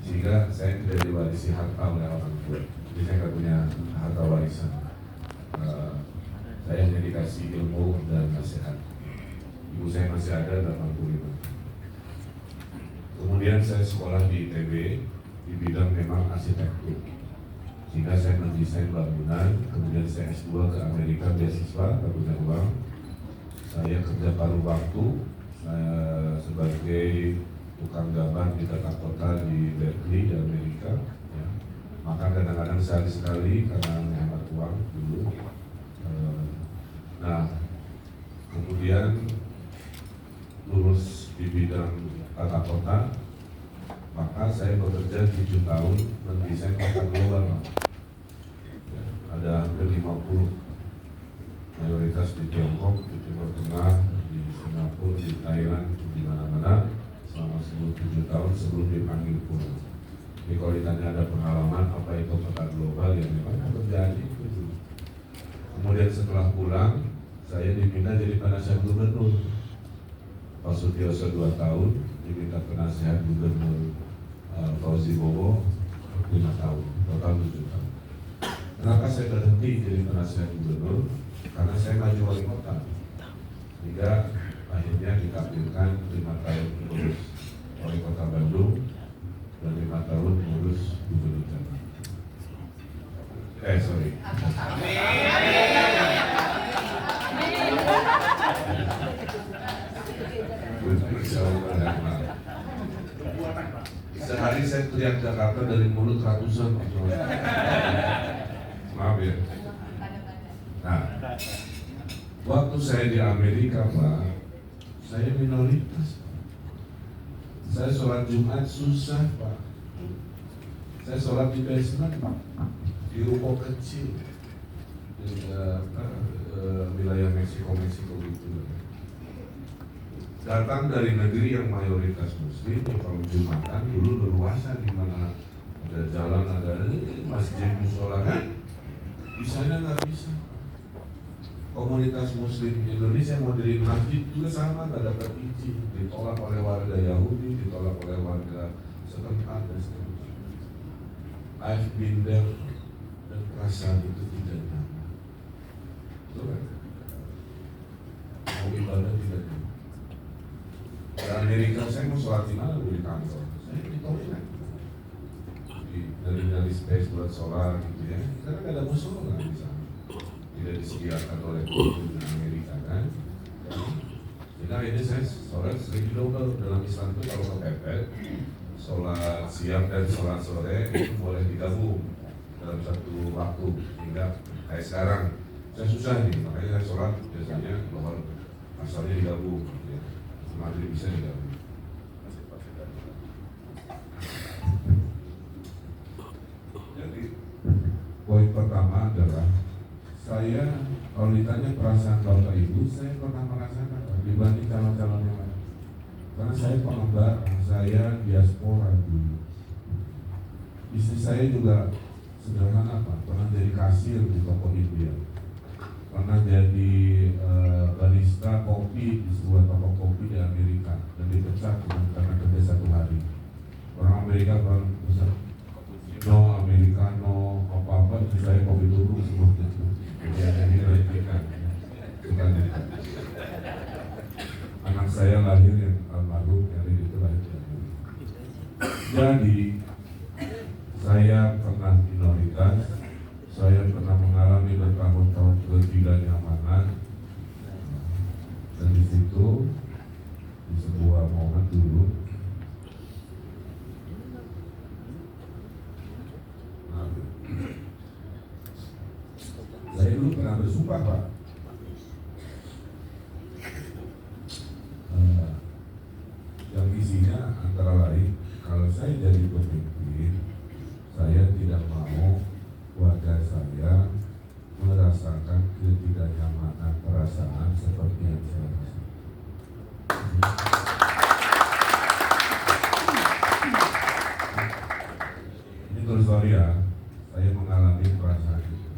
sehingga saya tidak diwarisi harta oleh orang tua. Jadi saya nggak punya harta warisan. Saya hanya dikasih ilmu dan nasihat. Ibu saya masih ada 85. Kemudian saya sekolah di ITB di bidang memang arsitektur, sehingga saya mendesain bangunan. Kemudian saya S2 ke Amerika beasiswa, tak punya uang. Saya kerja paruh waktu sebagai tukang gambar di tata kota di Berkeley di Amerika. Ya. Maka kadang-kadang sehari sekali karena menghemat uang dulu. Nah, kemudian lulus di bidang tata kota, maka saya bekerja 7 tahun mendesain kota global. Ya, ada hampir 50, mayoritas di Tiongkok, di Timur Tengah, di Singapura, di Thailand, di mana-mana selama 7 tahun sebelum dipanggil pulang. Jadi kalau ditanya ada pengalaman apa itu kota global, yang memang terjadi itu. Kemudian setelah pulang, saya diminta jadi penasihat gubernur. Pak Sutioso 2 tahun, diminta penasihat gubernur Fauzi Bowo 5 tahun, total 7 tahun. Kenapa saya berhenti jadi penasihat gubernur? Karena saya maju wali kota. Sehingga akhirnya dikabulkan 5 tahun mengurus wali kota Bandung dan 5 tahun mengurus gubernur Jakarta. Sorry. Sehari saya teriak Jakarta dari mulut ratusan. Maaf ya. Nah, waktu saya di Amerika, Pak, saya minoritas. Saya sholat Jumat susah, Pak. Saya sholat di basement, Pak, di ruko kecil di wilayah Meksiko gitu. Datang dari negeri yang mayoritas Muslim, kalau Jumatan dulu berluasan di mana ada jalan, ada masjid, musola kan? Di sana nggak bisa. Komunitas Muslim Indonesia mau diri masjid juga sama, nggak dapat izin, ditolak oleh warga Yahudi, ditolak oleh warga setempat dan seterusnya. I've been there dan perasaan itu tidak nyaman. Betul kan? Mau ibadah tidak nyaman. Di Amerika saya mau sholat di mana? Di kantor. Saya di toilet. Dari space buat sholat gitu ya. Karena nggak ada musola di sana. Tidak disediakan oleh pemerintah Amerika kan. Jadi akhirnya saya sholat sering double. Dalam Islam itu kalau kepepet, sholat siang dan sholat sore itu boleh digabung dalam satu waktu. Sehingga kayak sekarang saya susah nih, makanya saya sholat biasanya lohor asalnya digabung. Ya. Maghrib bisa digabung. Jadi poin pertama adalah saya kalau ditanya perasaan Bapak Ibu, saya pernah merasakan dibanding calon-calon yang lain. Karena saya pengembara, saya diaspora dulu. Istri saya juga sederhana Pak, pernah jadi kasir di toko India, pernah jadi barista kopi di sebuah toko kopi di Amerika dan dipecat karena kerja 1 hari. Orang Amerika kalau pesan no americano apa-apa, itu saya kopi dulu semuanya. Jadi replikan, bukan jadi. Anak saya lahir yang almarhum dari itu lahir. Jadi saya pernah minoritas, saya pernah mengalami bertahun-tahun ketidaknyamanan, dan di situ di sebuah momen dulu, saya dulu pernah bersumpah Pak, yang isinya antara lain kalau saya jadi pemimpin, saya tidak mau warga saya merasakan ketidaknyamanan perasaan seperti yang saya rasakan. Ini terus sorry ya, saya mengalami perasaan itu.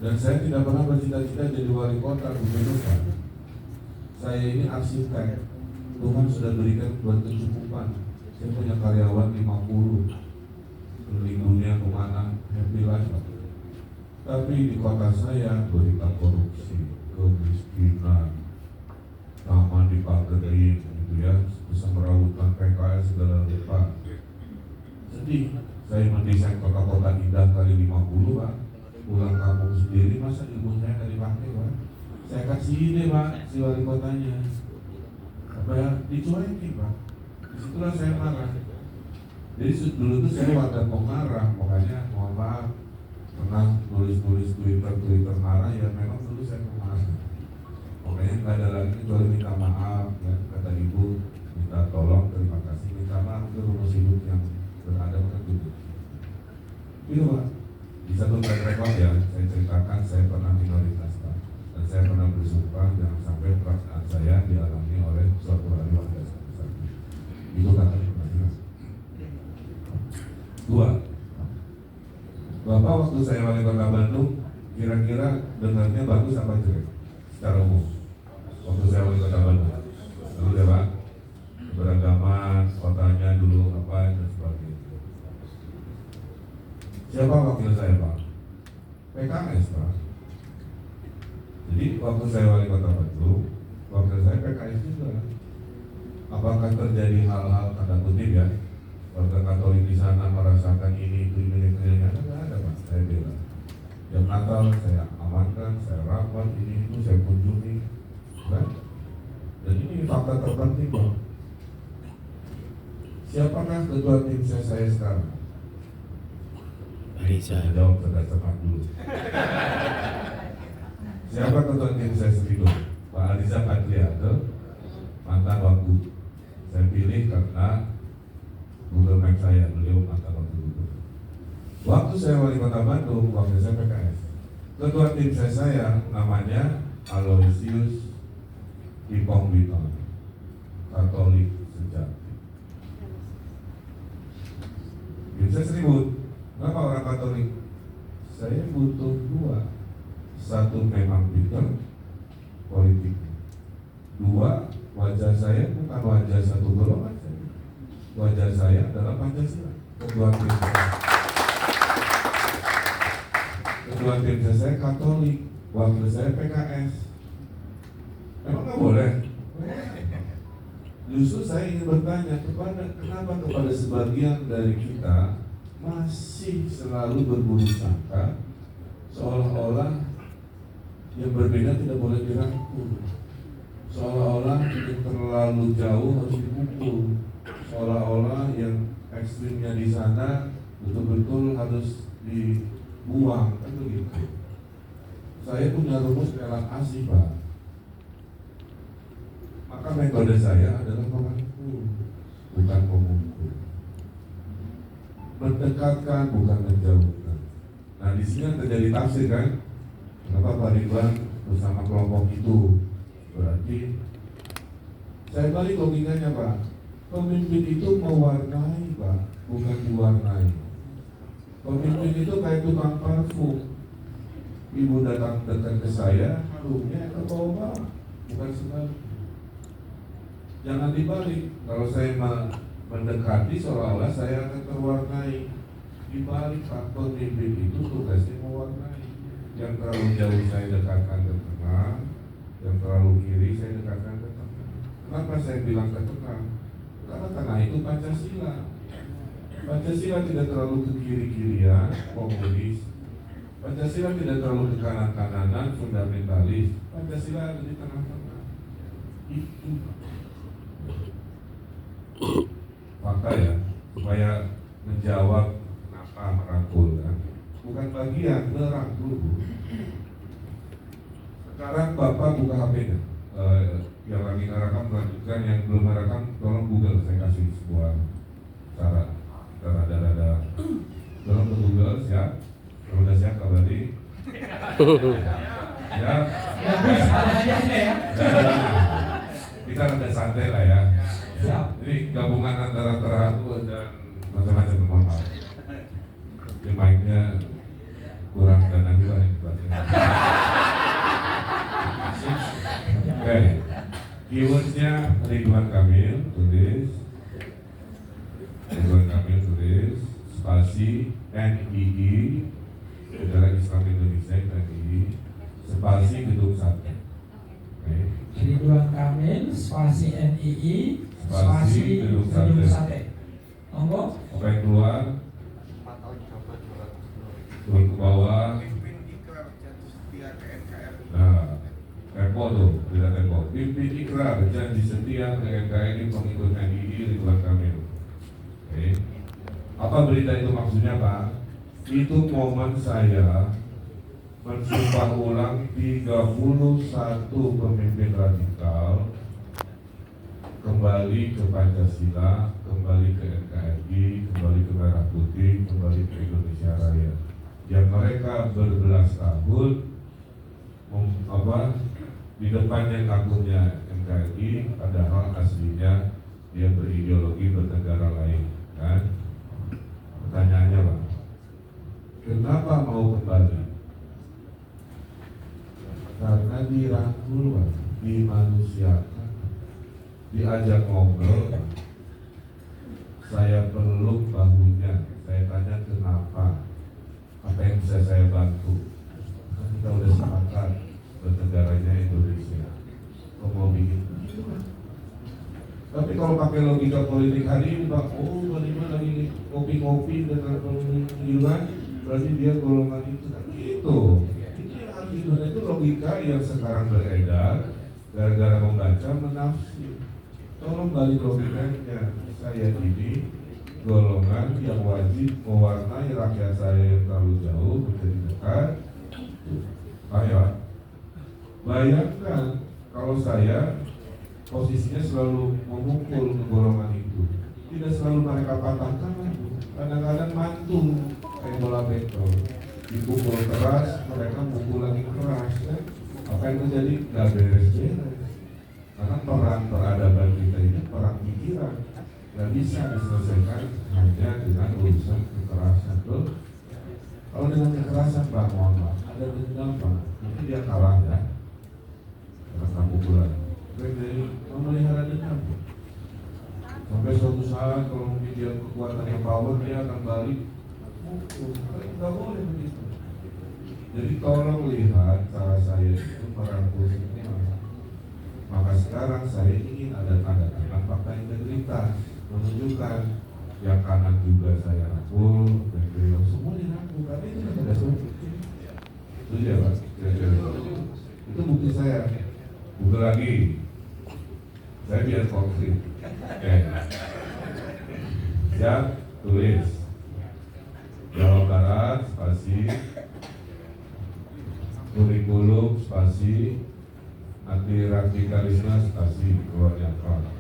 Dan saya tidak pernah bercita-cita jadi wali kota gubernur Pak. Saya ini arsitek, Tuhan sudah berikan buat kecukupan. Saya punya karyawan 50, keliling dunia kemana, happy life. Tapi di kota saya berita korupsi, kemiskinan, taman dipagerin, gitu ya, bisa merawatkan PKS segala rupa. Sedih, saya mendesain kota-kota indah kali 50, Pak. Pulang kampung sendiri, masa ilmu saya nggak dipakai, Pak? Saya kasih ide, Pak, si wali kotanya. Apa ya, dicuekin, Pak. Disitulah saya marah. Jadi dulu tuh saya warga pengarah, makanya mohon maaf pernah nulis-nulis Twitter marah, ya memang dulu saya pengarah. Makanya nggak ada lagi kecuali minta maaf, ya kata ibu, minta tolong, terima kasih, minta maaf ke rumus hidup yang beradab kan gitu. Gitu Pak. Di satu track record ya, saya ceritakan saya pernah minoritas Pak, dan saya pernah bersumpah jangan sampai perasaan saya dialami oleh suatu hari warga saya. Itu kata pertanyaan. Dua, Bapak waktu saya wali kota Bandung, kira-kira dengarnya bagus apa jelek? Secara umum, waktu saya wali kota Bandung, dulu ya Pak, beragama kotanya dulu apa dan sebagainya. Siapa wakil saya Pak? PKS Pak. Jadi waktu saya wali kota Bandung, wakil saya PKS juga. Apakah terjadi hal-hal tanda kutip ya? Warga Katolik di sana merasakan ini itu nggak ada Pak. Saya bilang jam Natal saya amankan, saya rapat ini itu saya kunjungi, kan? Dan ini fakta terpenting Pak. Siapakah ketua tim saya sekarang? Saya jawab cerdas-cerdas dulu. Siapa ketua tim saya itu? Pak Aliza Kadriado, mantan waktu. Saya pilih karena Google Map saya, beliau mantan waktu Google. Waktu saya wali kota Bandung, waktu saya PKS. Ketua tim saya namanya Aloysius Ipong Witon, Katolik sejati. Tim saya seribut. Kenapa orang Katolik? Saya butuh dua. Satu memang pintar politik. Dua, wajah saya bukan wajah satu golongan saya. Wajah saya adalah Pancasila. Ketua tim saya Katolik, wakil saya PKS. Emang nggak boleh? Justru saya ingin bertanya kenapa kepada sebagian dari kita masih selalu berburu sangka seolah-olah yang berbeda tidak boleh dirangkul, seolah-olah yang terlalu jauh harus dipukul, seolah-olah yang ekstrimnya di sana betul-betul harus dibuang, kan begitu. Saya punya rumus relak asih Pak. Maka metode saya adalah merangkul, bukan memukul. Mendekatkan bukan menjauhkan. Nah di sini terjadi tafsir kan, kenapa Pak Ridwan bersama kelompok itu? Berarti saya balik logikanya Pak, pemimpin itu mewarnai Pak, bukan diwarnai. Pemimpin itu kayak tukang parfum. Ibu datang dekat ke saya, harumnya ke bawah, bukan sebalik. Jangan dibalik. Kalau saya mendekati seolah-olah saya akan terwarnai. Dibalik Pak, pemimpin itu tugasnya mewarnai. Yang terlalu jauh saya dekatkan ke tengah, yang terlalu kiri saya dekatkan ke tengah. Kenapa saya bilang ke tengah? Karena tengah itu Pancasila. Pancasila tidak terlalu ke kiri-kirian, komunis. Pancasila tidak terlalu ke kanan-kananan, fundamentalis. Pancasila ada di tengah-tengah. Itu fakta ya, supaya menjawab kenapa merangkul kan, bukan bagian merangkul. Sekarang Bapak buka HP-nya, yang lagi ngerekam melanjutkan, yang belum ngerekam tolong Google, saya kasih sebuah cara rada-rada, tolong ke Google, siap? Kalau udah siap kabari. Ya, bagus aja ya. Kita rada santai lah ya. Siap. Jadi gabungan antara teratur dan macam-macam mohon maaf. Ini mic-nya kurang dana juga nih. Oke. Keywordsnya Ridwan Kamil, tulis Ridwan Kamil, tulis spasi NII Negara Islam Indonesia, NII spasi Gedung Sate. Ridwan Kamil spasi NII Spasi Gedung Sate. Monggo. Apa yang keluar? Turun ke bawah. Nah, tempo tuh, tidak tempo. Pimpin ikrar janji setia ke NKRI pengikut NII Ridwan Kamil. Oke. Apa berita itu maksudnya, Pak? Itu momen saya mensumpah ulang 31 pemimpin radikal kembali ke Pancasila, kembali ke NKRI, kembali ke Merah Putih, kembali ke Indonesia Raya. Yang mereka berbelas tahun di depannya ngakunya NKRI, padahal aslinya dia berideologi bernegara lain, kan? Pertanyaannya, Pak, kenapa mau kembali? Karena dirangkul, Pak, dimanusiakan, diajak ngobrol, saya peluk bahunya, saya tanya kenapa, apa yang bisa saya bantu. Kita udah sepakat bernegaranya Indonesia, kok mau bikin gitu, kan? Tapi kalau pakai logika politik hari ini, Pak, bagaimana lagi ngopi-ngopi dengan pemilihan, berarti dia golongan itu, kan gitu. Itu logika yang sekarang beredar gara-gara membaca menafsir. Tolong balik logikanya. Saya ini golongan yang wajib mewarnai rakyat saya yang terlalu jauh menjadi dekat. Ayo, bayangkan kalau saya posisinya selalu memukul ke golongan itu, tidak selalu mereka patahkan, kadang-kadang mantul kayak bola bekel, dipukul keras, mereka pukul lagi keras, kan? Apa yang terjadi? Gak beres-beres. Karena perang peradaban kita ini perang pikiran, gak bisa diselesaikan hanya dengan urusan kekerasan. Tuh, kalau dengan kekerasan, Pak, mohon maaf, ada dendam, Pak, nanti dia kalah ya, karena pukulan. Jadi memelihara dendam. Sampai suatu saat kalau mungkin dia kekuatannya power, dia akan balik. Tidak boleh begitu. Jadi tolong lihat cara saya itu merangkul semua. Maka sekarang saya ingin ada tanda tangan fakta integritas, menunjukkan yang kanan juga saya rangkul, dan beliau semua dirangkul. Karena itu kan ada suatu. Itu ya, Pak. Itu bukti saya. Buka lagi. Saya biar konkret. Siap, tulis. Jawa Barat, spasi kurikulum, spasi anti radikalisme, spasi keluarnya apa?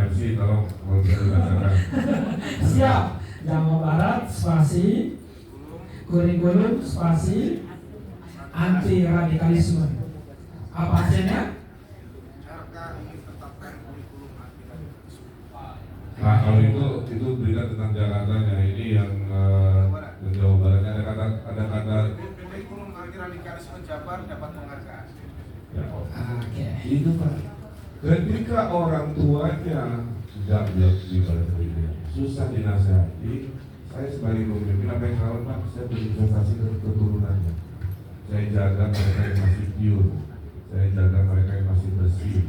MC tolong mau dibacakan. Siap. Jawa Barat, spasi kurikulum, spasi anti radikalisme. Apa hasilnya? Nah, kalau itu berita tentang Jakarta ya, ini yang Jawa Barat ada kata kurikulum anti radikalisme Jabar dapat penghargaan. ya, itu, Pak. Ketika orang tuanya tidak susah dinasihati, saya sebagai pemimpin apa yang salah, Pak? Saya berinvestasi ke keturunannya. Saya jaga mereka yang masih pure, saya jaga mereka yang masih bersih.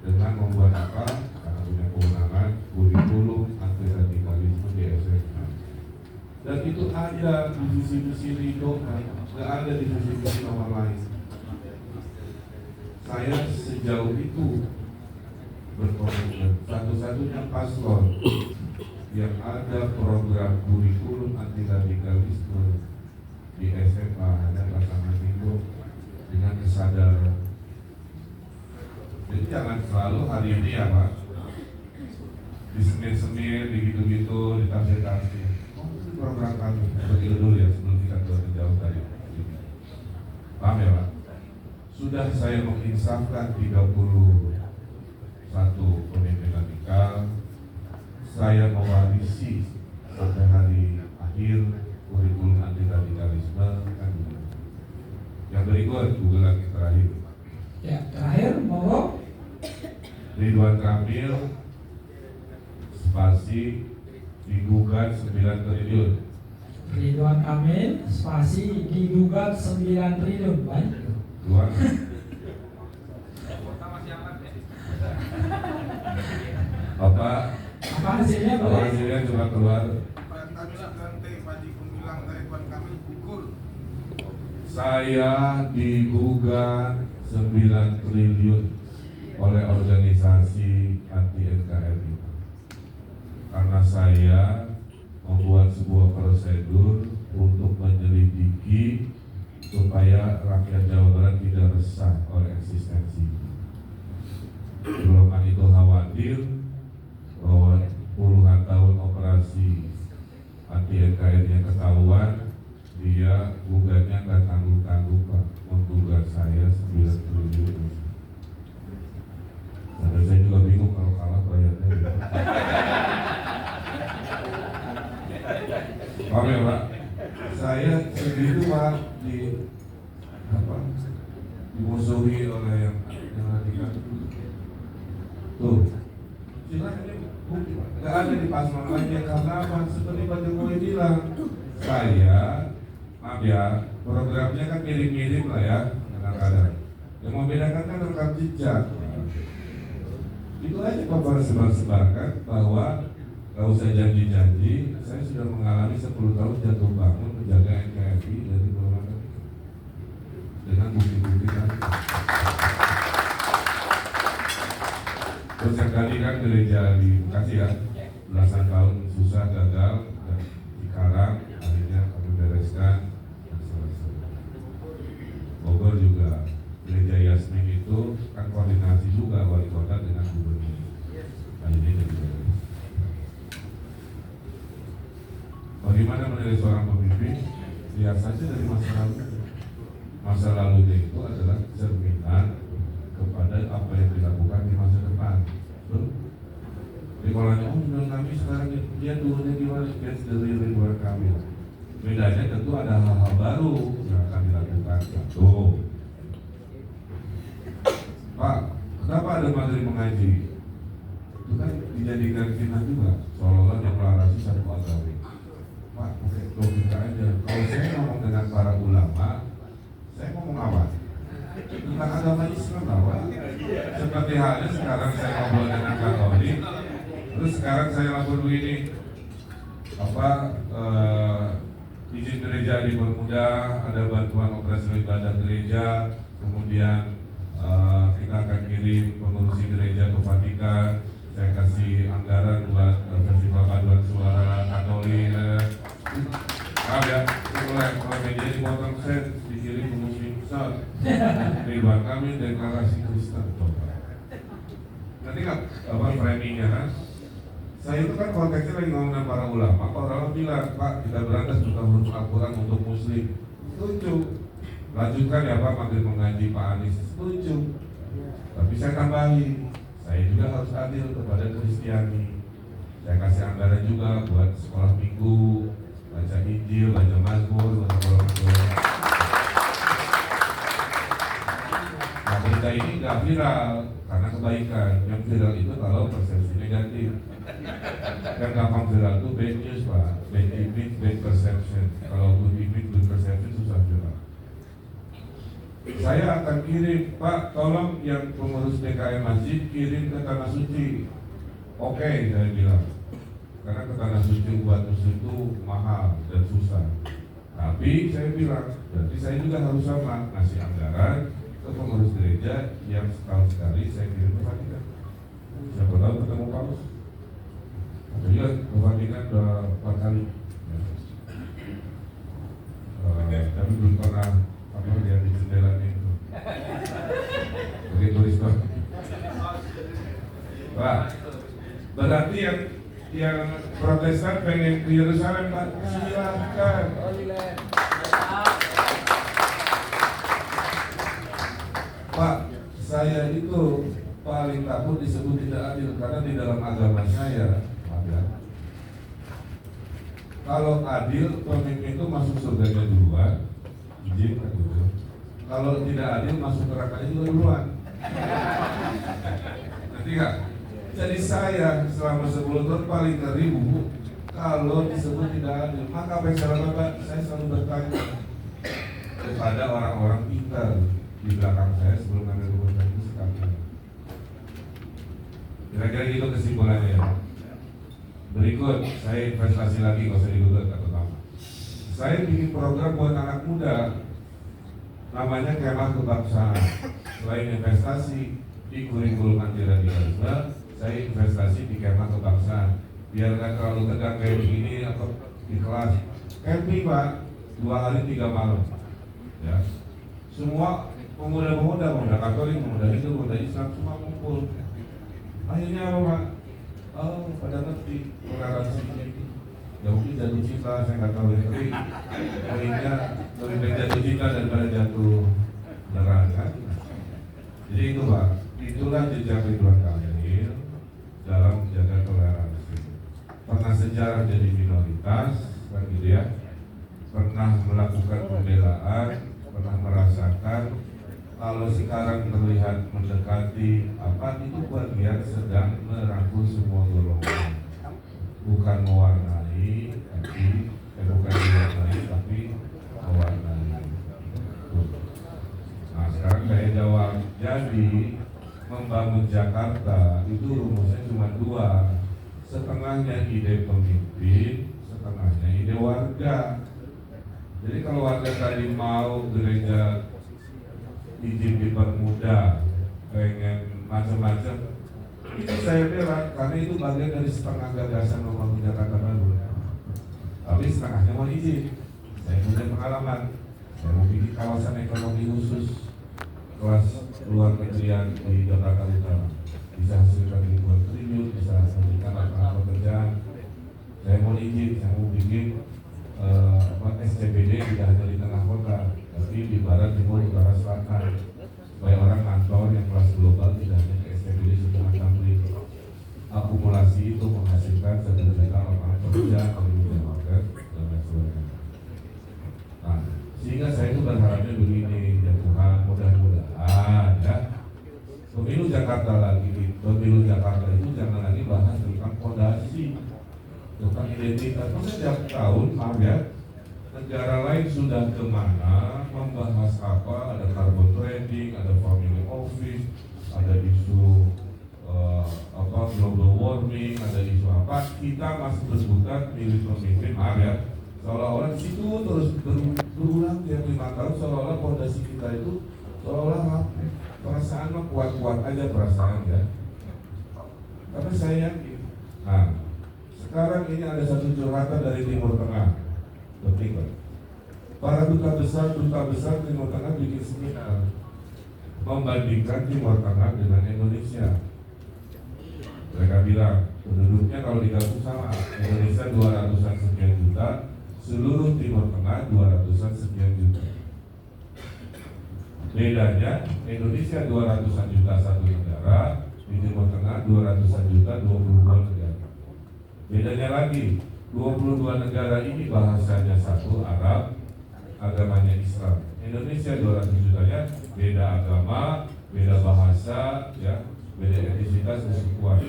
Dengan membuat apa? Karena punya kewenangan kurikulum anti radikalisme di SMA. Dan itu ada di visi-visi Ridho, nggak ada di visi-visi nomor lain. Saya sejauh itu berkomitmen, satu-satunya paslon yang ada program kurikulum anti radikalisme di SMA hanya pasangan itu dengan kesadaran. Jadi jangan selalu hari ini ya, Pak, disemir-semir, digitu-gitu, ditafsir-tafsir. Itu program kami. Begitu dulu ya sebelum kita jauh dari ini. Paham ya, Pak? Sudah saya menginsafkan 31 pemimpin radikal. Saya mewarisi sampai hari akhir kurikulum anti radikalisme kan. Yang Kamil spasi digugat 9 triliun. Ridwan Kamil spasi digugat 9 triliun. Baik. Dua. Apa hasilnya apa hasilnya coba keluar. Saya digugat 9 triliun oleh organisasi anti NKRI karena saya membuat sebuah prosedur untuk menyelidiki supaya rakyat Jawa Barat tidak resah oleh eksistensi. Golongan itu khawatir bahwa puluhan tahun operasi anti NKRI yang ketahuan, dia gugatnya nggak tanggung-tanggung Pak, menggugat saya 9 triliun. Sampai saya juga bingung kalau kalah bayarnya. Paham ya Pak? Saya sendiri Pak dimusuhi oleh yang radikal. Tuh, silakan ini bukti Pak. Nggak ada di pasal lainnya karena apa? Seperti Pak Jokowi bilang, saya, maaf ya, programnya kan mirip-mirip lah ya, kadang-kadang. Yang membedakan kan rekam jejak. Itu aja Bapak sebar-sebarkan bahwa gak usah janji-janji, saya sudah mengalami 10 tahun jatuh bangun menjaga NKRI dari golongan dengan bukti-bukti kan. Terus yang tadi kan gereja di Bekasi ya, belasan tahun susah gagal dan dikarang, akhirnya kami bereskan dan selesai. Bogor juga gereja Yasmin itu kan koordinasi juga wali kota dengan gubernur. Akhirnya jadi beres. Bagaimana menilai seorang pemimpin? Lihat saja dari masa lalu. Masa lalunya itu adalah cerminan kepada apa yang dilakukan di masa depan. Betul? Jadi kalau ada Ridwan Kamil sekarang dia dulunya gimana? Dia dari Ridwan Kamil. Bedanya tentu ada hal-hal baru yang akan dilakukan. Satu, Pak, kenapa ada materi mengaji? Itu kan dijadikan fitnah juga, seolah-olah deklarasi satu agama. Pak, pakai logika aja. Kalau saya ngomong dengan para ulama, saya ngomong apa? Tentang agama Islam apa? Seperti halnya sekarang saya ngobrol dengan Katolik, terus sekarang saya lapor begini, izin gereja dipermudah, ada bantuan operasional ibadah gereja, kemudian kita akan kirim pengurusi gereja ke Vatikan, saya kasih anggaran buat festival paduan suara Katolik. Maaf ya, kalau media dipotong saya dikirim ke Muslim Besar. Ridwan Kamil deklarasi Kristen. Nanti nggak framingnya kan? Saya itu kan konteksnya lagi ngomong dengan para ulama. Para ulama bilang, Pak, kita berantas bukan huruf Al-Quran untuk Muslim. Setuju. Lanjutkan ya Pak, makin mengaji Pak Anies. Setuju. Tapi saya tambahin, saya juga harus adil kepada Kristiani. Saya kasih anggaran juga buat sekolah minggu, baca Injil, baca Mazmur, baca Al-Quran. Nah, berita ini nggak viral karena kebaikan. Yang viral itu kalau persepsi negatif. Yang gampang viral itu bad news Pak, bad image, bad perception. Kalau good image, good perception susah viral. Saya akan kirim, Pak, tolong yang pengurus DKM Masjid kirim ke Tanah Suci. Oke, saya bilang. Karena ke Tanah Suci buat muslim itu mahal dan susah. Tapi saya bilang, berarti saya juga harus sama ngasih anggaran ke pengurus gereja yang setahun sekali saya kirim ke Vatikan. Siapa tahu ketemu Paus. Ada juga ke Vatikan udah 4 kali. Tapi belum pernah lihat di jendela itu. Oke, tulis Pak. Pak, berarti yang Protestan pengen ke Yerusalem Pak, silahkan. Pak, saya itu paling takut disebut tidak adil karena di dalam agama saya, maaf ya, kalau adil pemimpin itu masuk surganya duluan, izin kan gitu. Kalau tidak adil masuk nerakanya juga duluan. Nanti nggak? Jadi saya selama 10 tahun paling ngeri Bu, kalau disebut tidak adil. Maka apa yang saya lakukan? Saya selalu bertanya kepada orang-orang pintar di belakang saya sebelum ngambil keputusan itu sekarang. Kira-kira gitu kesimpulannya ya. Berikut, saya investasi lagi, nggak usah digugat atau apa. Saya bikin program buat anak muda, namanya Kemah Kebangsaan. Selain investasi di kurikulum anti radikalisme, saya investasi di Kemah Kebangsaan. Biar nggak terlalu tegang kayak begini atau di kelas. Camping Pak, 2 hari 3 malam. Ya, semua pemuda-pemuda, pemuda Katolik, pemuda Hindu, pemuda Islam semua kumpul. Akhirnya apa Pak? Oh, pada ngerti toleransi itu. Ya mungkin jatuh cinta, saya nggak tahu ya, tapi poinnya lebih baik jatuh cinta daripada jatuh neraka. Jadi itu Pak, itulah jejak Ridwan Kamil dalam menjaga toleransi. Pernah sejarah jadi minoritas, kan gitu ya. Pernah melakukan pembelaan, pernah merasakan. Kalau sekarang terlihat mendekati apa itu bagian sedang merangkul semua golongan, bukan mewarnai, bukan mewarnai tapi mewarnai. Nah sekarang saya jawab, jadi membangun Jakarta itu rumusnya cuma 2, setengahnya ide pemimpin, setengahnya ide warga. Jadi kalau warga tadi mau gereja izin dipermudah, pengen macam-macam, itu saya bela karena itu bagian dari setengah gagasan membangun Jakarta baru. Tapi setengahnya mau izin. Saya punya pengalaman. Saya mau bikin kawasan ekonomi khusus kelas luar negerian di Jakarta Utara. Bisa hasilkan ribuan triliun, bisa hasilkan lapangan pekerjaan. Saya mau izin, saya mau bikin SCBD tidak hanya di tengah kota, tapi di barat, timur, utara, selatan, supaya orang kantor yang kelas global tidak hanya ke SCBD semua tamrin. Akumulasi itu menghasilkan 1 juta lapangan kerja, kemudian market dan lain sebagainya. Nah, sehingga saya itu berharapnya begini, ya Tuhan, mudah-mudahan ya pemilu Jakarta itu jangan lagi bahas tentang fondasi, tentang identitas. Setiap tahun, maaf ya, negara lain sudah kemana membahas apa, ada carbon trading, ada family office, ada isu global warming, ada isu apa, kita masih berkutat milih pemimpin, maaf ya, seolah-olah di situ terus berulang tiap 5 tahun, seolah-olah fondasi kita itu seolah-olah perasaan mah kuat-kuat aja perasaan ya. Tapi saya yakin, nah sekarang ini ada satu curhatan dari Timur Tengah. Penting Pak. Para duta besar Timur Tengah bikin seminar membandingkan Timur Tengah dengan Indonesia. Mereka bilang penduduknya kalau digabung sama Indonesia 200-an sekian juta, seluruh Timur Tengah 200-an sekian juta. Bedanya Indonesia 200-an juta satu negara, di Timur Tengah 200-an juta 22 negara. Bedanya lagi 22 negara ini bahasanya satu Arab, agamanya Islam. Indonesia 200 jutanya beda agama, beda bahasa, ya, beda etnisitas dan sukuan.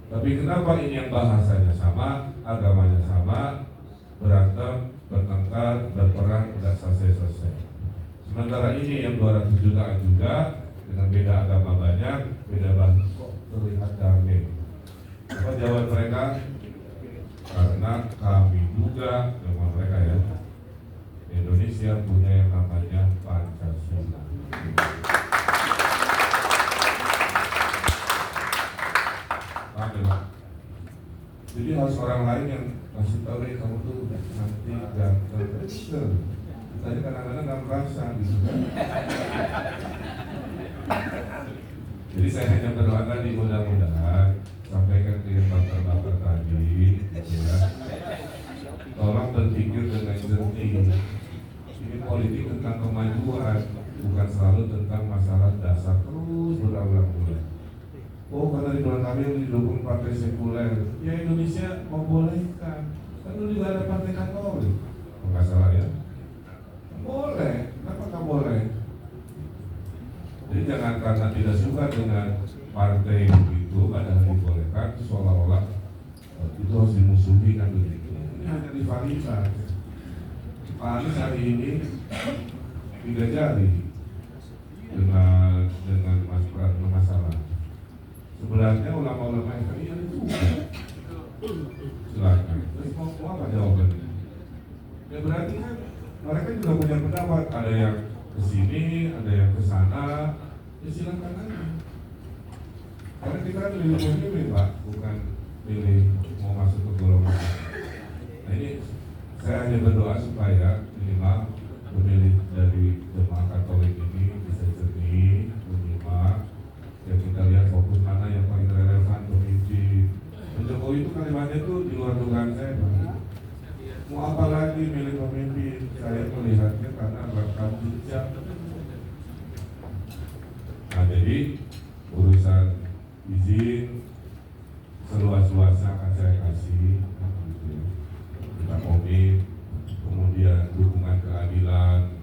Tapi kenapa ini yang bahasanya sama, agamanya sama, berantem, bertengkar, berperang, tidak selesai-selesai. Sementara ini yang 200 jutaan juga dengan beda agama banyak, beda bahasa, kok terlihat damai. Apa jawaban mereka? Karena kami juga dengan mereka ya, Indonesia punya yang namanya Pancasila. Jadi harus orang lain yang kasih tahu kamu tuh nanti ganteng. Tadi kadang-kadang nggak merasa gitu kan. Jadi saya hanya berdoa di mudah-mudahan sampaikan ke bapak-bapak tadi, gitu ya. Tolong berpikir dengan jernih. Ini politik tentang kemajuan, bukan selalu tentang masalah dasar terus berulang-ulang. Oh, karena Ridwan Kamil didukung partai sekuler, ya Indonesia membolehkan. Kan dulu juga ada partai Katolik, nggak salah ya. Boleh, kenapa nggak boleh? Jadi jangan karena tidak suka dengan partai begitu itu padahal dibolehkan seolah-olah itu harus dimusuhi kan begitu. Ini hanya divalidasi. Pak Anies hari ini 3 jari dengan masalah. Sebenarnya ulama-ulama FPI ada juga. Silakan. Terus mau apa jawabannya? Ya berarti kan mereka juga punya pendapat. Ada yang ke sini, ada yang ke sana. Ya silakan aja. Karena kita kan milih Pak, bukan milih mau masuk ke golongan. Nah ini saya hanya berdoa supaya minimal pemilih dari jemaah Katolik ini bisa jernih, menyimak. Ya kita lihat fokus mana yang paling relevan pemimpin. Jokowi itu kalimatnya tuh di luar dugaan saya, Pak. Mau apa lagi milih pemimpin? Saya melihatnya karena rekam jejak. Nah jadi urusan izin seluas-luasnya akan saya kasih. Kita komit, kemudian dukungan keadilan,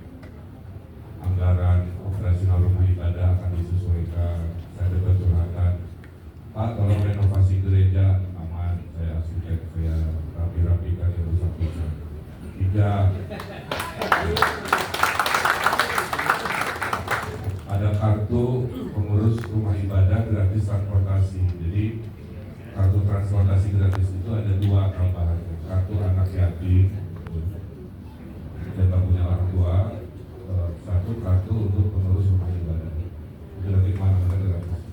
anggaran operasional rumah ibadah akan disesuaikan. Saya dapat curhatan, Pak kalau renovasi gereja aman, saya arsitek, saya rapi-rapikan yang rusak-rusak. 3, ada kartu pengurus rumah ibadah gratis transportasi. Jadi kartu transportasi gratis itu ada 2 tambahan. Kartu anak yatim dan tak punya orang tua, 1 kartu untuk pengurus rumah ibadah. Itu nanti mana-mana gratis.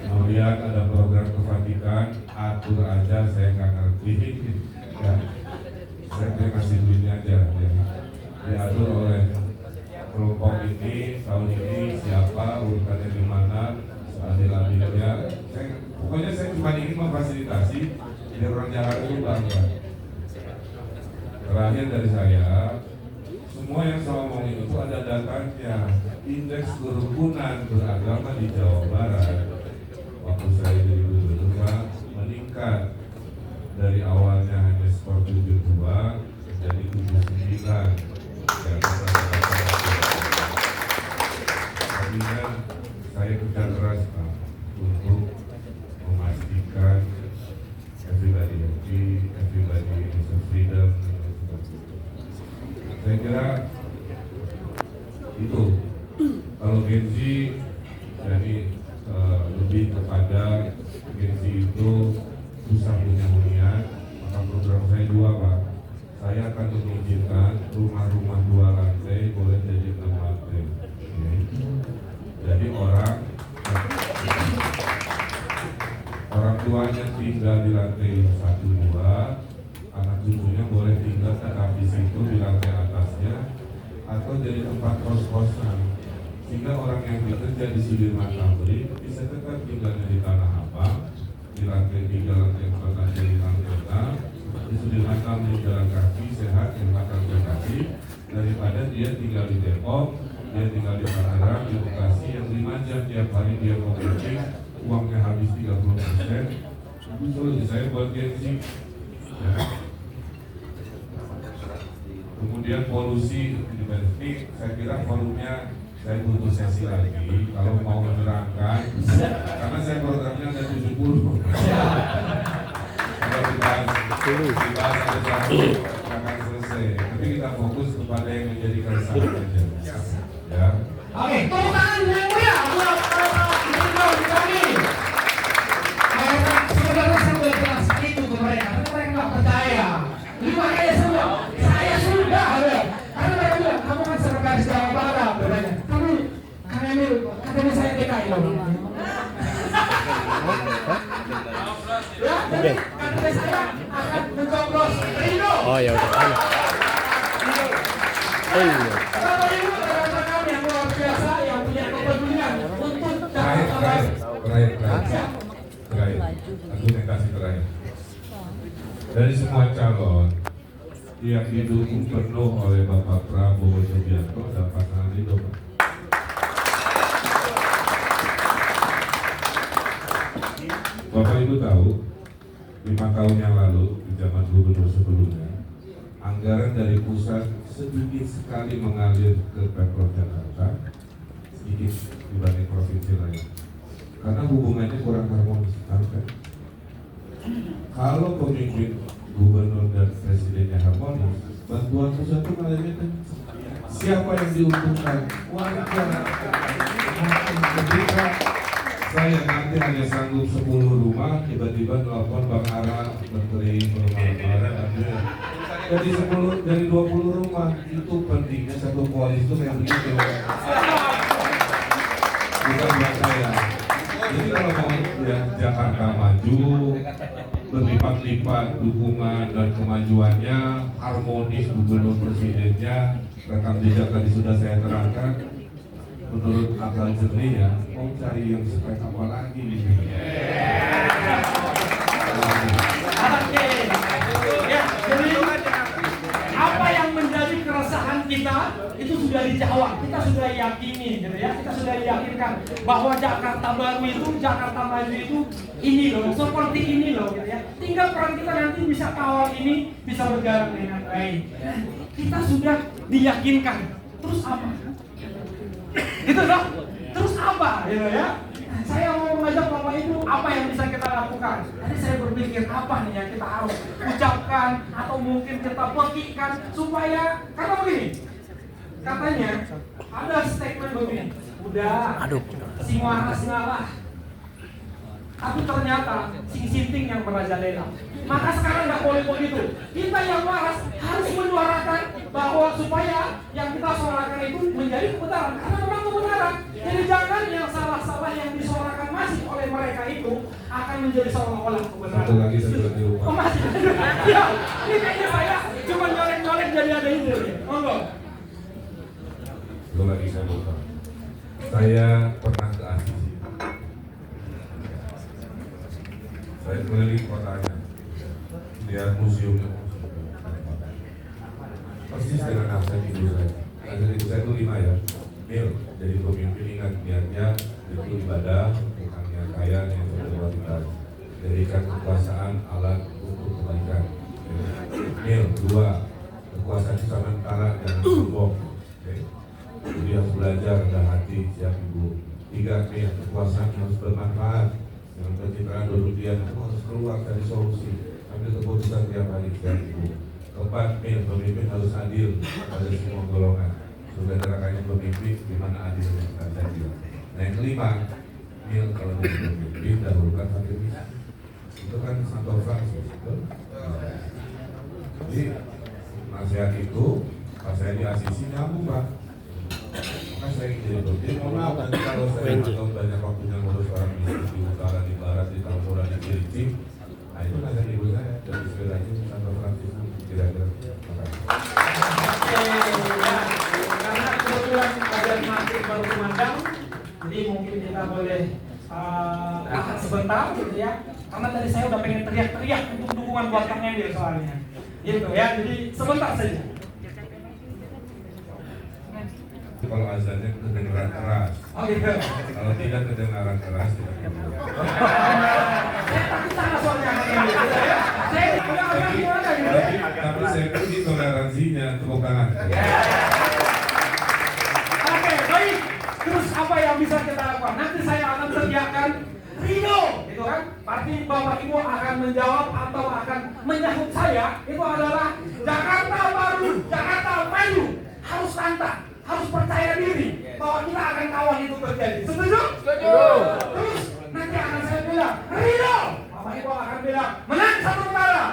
Kemudian ada program kefatikan, atur aja, saya nggak ngerti. Ya. Saya kasih duitnya aja, ya. Diatur oleh kelompok ini, tahun ini siapa, urutannya di mana, adil-adilnya. Pokoknya saya cuma ingin memfasilitasi biar orang Jakarta itu bangga. Terakhir dari saya, semua yang saya omongin itu ada datanya. Indeks kerukunan beragama di Jawa Barat waktu saya jadi gubernur meningkat dari awalnya hanya skor 72 jadi 79. Tapi kan saya kerja keras Pak untuk memastikan everybody happy, everybody is a freedom. Saya kira itu kalau Gen Z jadi lebih kepada Gen Z itu susah punya hunian, maka program saya 2 Pak. Saya akan mengizinkan rumah-rumah 2 lantai boleh jadi 6 lantai. Jadi orang tuanya tinggal di lantai 1, 2, anak cucunya boleh tinggal tetap di situ di lantai atasnya atau jadi tempat kos-kosan. Sehingga orang yang bekerja di Sudirman Tamrin bisa tetap tinggalnya di Tanah Abang, di lantai 3, lantai 4, lantai 5, lantai 6, di Sudirman Tamrin jalan kaki sehat, hemat transportasi, daripada dia tinggal di Depok, dia tinggal di Tangerang, di Bekasi yang 5 jam tiap hari dia mau kerja, uangnya habis 30%. Itu solusi saya buat Gen Z. Ya. Kemudian polusi ini saya kira volumenya saya butuh sesi lagi kalau mau menerangkan karena saya programnya ada 70 kalau dibahas akan selesai tapi kita fokus kepada yang menjadi keresahan aja ya. Oke, tepuk tangan yang mulia buat di kami. Sebenarnya saya sudah jelaskan itu ke mereka, tapi mereka nggak percaya. Ini makanya saya sudah ada. Karena mereka bilang, kamu kan sekretaris Jawa Barat, katanya. Katanya saya TKI loh. Ya, jadi katanya saya akan mencoblos Rino. Oh ya udah. Bapak Ibu rekan-rekan kami yang luar biasa yang punya kepedulian untuk terakhir argumentasi terakhir dari semua calon yang didukung penuh oleh Bapak Prabowo Subianto dan pasangan itu Pak. Bapak Ibu tahu 5 tahun yang lalu di zaman gubernur sebelumnya anggaran dari pusat sedikit sekali mengalir ke Pemprov Jakarta, sedikit dibanding provinsi lain. Karena hubungannya kurang harmonis, kan? Kalau pemimpin gubernur dan presidennya harmonis, bantuan pusat itu mengalirnya kan siapa yang diuntungkan? Warga. Ketika saya nanti hanya sanggup 10 rumah, tiba-tiba telepon Bang Ara, Menteri Perumahan, dari 20 rumah. Itu pentingnya satu koalisi itu kayak begitu. Bukan buat saya. Jadi kalau mau ya, Jakarta maju, berlipat-lipat dukungan dan kemajuannya, harmonis gubernur presidennya, rekam jejak tadi sudah saya terangkan. Menurut akal jernih ya, mau cari yang spek apa lagi nih? Oke. Ya, jadi apa yang menjadi keresahan kita itu sudah dijawab. Kita sudah yakini, gitu ya. Kita sudah yakinkan bahwa Jakarta baru itu, Jakarta maju itu ini loh, seperti ini loh, gitu ya. Tinggal peran kita nanti bisa kawal ini, bisa berjalan dengan baik. Kita sudah diyakinkan. Terus apa? Gitu dong. Terus apa? Gitu ya. Saya mau mengajak Bapak Ibu apa yang bisa kita lakukan. Tadi saya berpikir apa nih yang kita harus ucapkan atau mungkin kita petikkan supaya, karena begini, katanya ada statement begini, udah sing waras ngalah, tapi ternyata sing sinting yang merajalela. Maka sekarang nggak boleh begitu. Kita yang waras harus menyuarakan bahwa supaya yang kita suarakan itu menjadi kebenaran, karena memang kebenaran. Jadi jangan yang salah-salah yang disuarakan masih oleh mereka itu akan menjadi seolah-olah kebenaran. Satu lagi saya di rumah. Oh, masih. Ya, ini kayaknya saya cuma nyolek-nyolek jadi ada ide. Monggo. Satu lagi saya lupa. Saya pernah ke Asisi. Saya keliling kotanya, lihat museumnya. Persis dengan aksen ibu saya. Aksen ibu saya itu 5 ya. Mil, jadi pemimpin ingat niatnya itu ibadah, bukan niat kaya, niat berkualitas. Jadikan kekuasaan alat untuk kebaikan. Mil, 2, kekuasaan itu sementara, jangan sombong. Jadi harus belajar, rendah hati, siap ibu. 3, Mil, kekuasaan harus bermanfaat. Dengan pencitraan kerugian itu harus keluar dari solusi. Ambil keputusan tiap hari, siap ibu. 4, Mil, pemimpin harus adil pada semua golongan. Sudah nerakanya pemimpin di mana adilnya kita saja. Nah yang kelima, Mil kalau jadi pemimpin dahulukan fakir miskin. Itu kan Santo Francis, betul? Jadi nasihat itu pas saya di Asisi nyambung Pak. Maka saya ingin jadi pemimpin. Mohon maaf nanti kalau saya atau banyak waktunya ngurus orang miskin di utara, di barat, di Tambora, di Cilincing. Nah itu nasihat ibu saya dan istilahnya Santo Francis kira-kira. Karena kebetulan bagian maghrib baru kumandang, jadi mungkin kita boleh tahan sebentar gitu ya. Karena tadi saya udah pengen teriak-teriak untuk dukungan buat Kang Emil soalnya. Gitu ya, jadi sebentar saja. Kalau azannya kedengaran keras. Oh gitu. Kalau tidak kedengaran keras tidak perlu. Saya takut salah soalnya Kang Emil. Saya agak gimana gitu. Tapi saya puji toleransinya, tepuk tangan. Oke, baik. Terus apa yang bisa kita lakukan? Nanti saya akan sediakan Ridho, gitu kan? Pasti Bapak Ibu akan menjawab atau akan menyahut saya. Itu adalah Jakarta baru, Jakarta maju. Harus tantang, harus percaya diri bahwa kita akan kawal itu terjadi. Setuju? Setuju. Terus nanti akan saya bilang Ridho. Bapak Ibu akan bilang menang 1 putaran.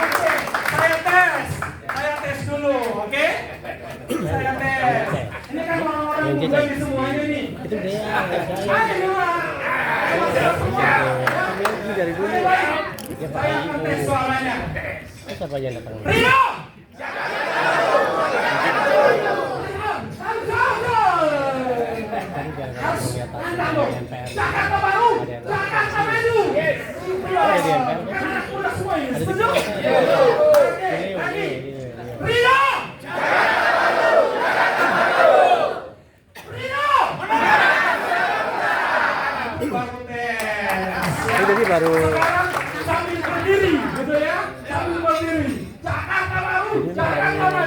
Oke, saya tes dulu, oke? Saya tes. Ini kan orang-orang muda di semuanya nih. Itu dia. Ayo semua. Saya akan tes suaranya. Siapa yang datang? Ridho! Jakarta baru, Jakarta maju. Karena aku udah semua ini. Setuju? Oke, lagi. Ridho! Ridho! Baru tes. Ini baru. Sekarang sambil berdiri, gitu ya. Sambil berdiri. Jakarta baru.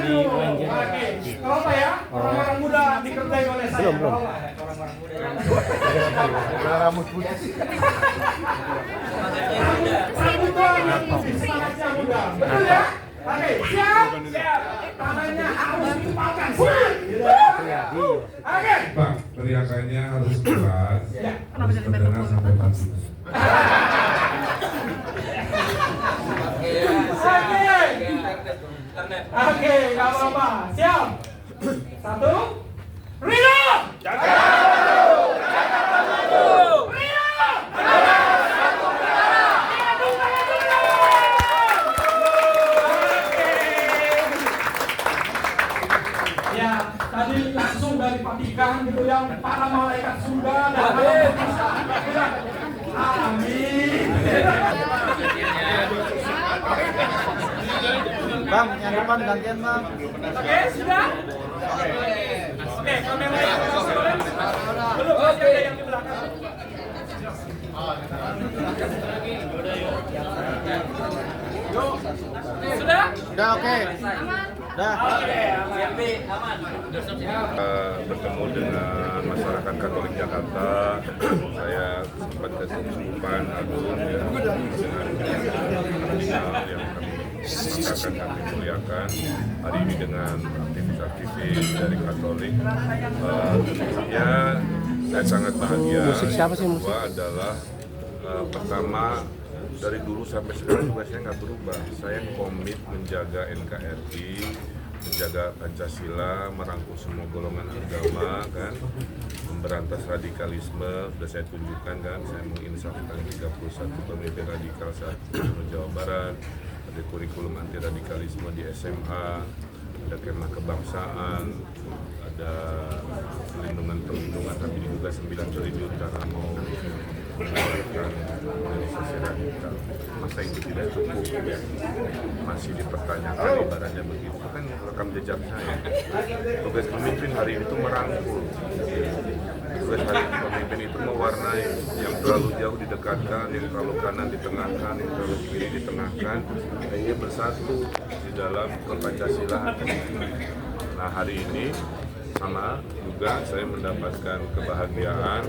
Oke, kalau apa ya? Orang-orang muda dikerjai oleh saya. Belum. Orang-orang muda. Rambut putih. Rambut doang yang putih, semangatnya muda. Betul ya? Oke, siap? Siap. Tangannya harus dipalkan. Oke. Pak, teriakannya harus keras, harus terdengar sampai pagi. Oke, nggak apa-apa. Siap? 1, Rio! Ya, tadi langsung dari Vatikan gitu yang para malaikat surga dan para malaikat. Amin. Bang, yang depan gantian bang. Oke, sudah? Oke, kamera yang belum masih ada yang di belakang. Sudah? Udah oke. Udah. Oke, Bertemu dengan masyarakat Katolik Jakarta, saya sempat ke Keuskupan Agung ya, dengan yang kami muliakan hari ini dengan aktivis-aktivis dari Katolik. Tentunya saya sangat bahagia. Musik siapa sih, musik? Bahwa adalah pertama, dari dulu sampai sekarang juga saya nggak berubah. Saya komit menjaga NKRI, menjaga Pancasila, merangkul semua golongan agama, kan, memberantas radikalisme. Sudah saya tunjukkan kan, saya menginsafkan 31 pemimpin radikal saat di Jawa Barat. Ada kurikulum anti radikalisme di SMA, ada kemah kebangsaan, ada perlindungan, tapi juga 9 triliun karena mau mengeluarkan organisasi radikal. Masa itu tidak cukup ya, masih dipertanyakan ibaratnya begitu. Itu kan rekam jejak saya. Tugas pemimpin hari itu merangkul, tugas hari pemimpin itu mewarnai, yang terlalu jauh didekatkan, yang terlalu kanan ditengahkan, yang terlalu kiri ditengahkan, akhirnya bersatu di dalam Pancasilaan. Nah, hari ini sama juga saya mendapatkan kebahagiaan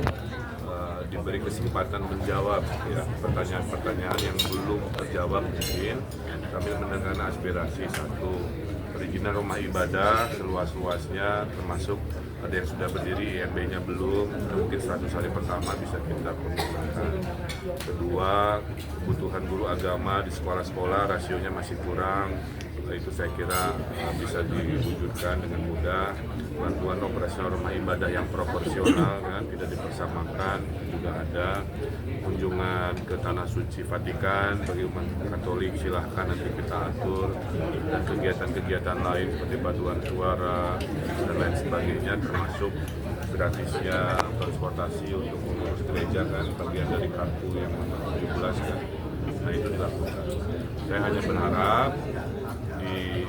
diberi kesempatan menjawab ya, pertanyaan-pertanyaan yang belum terjawab mungkin sambil mendengar aspirasi. Satu, perizinan rumah ibadah seluas-luasnya, termasuk ada yang sudah berdiri, IMB-nya belum, mungkin 100 hari pertama bisa kita komitmenkan. Kedua, kebutuhan guru agama di sekolah-sekolah rasionya masih kurang, itu saya kira bisa diwujudkan dengan mudah. Bantuan operasional rumah ibadah yang proporsional kan, tidak dipersamakan juga ada. Kunjungan ke Tanah Suci Vatikan bagi umat Katolik silahkan nanti kita atur, dan kegiatan-kegiatan lain seperti paduan suara dan lain sebagainya, termasuk gratisnya transportasi untuk mengurus gereja kan, bagian dari kartu yang 17 kan. Nah, itu dilakukan. Saya hanya berharap di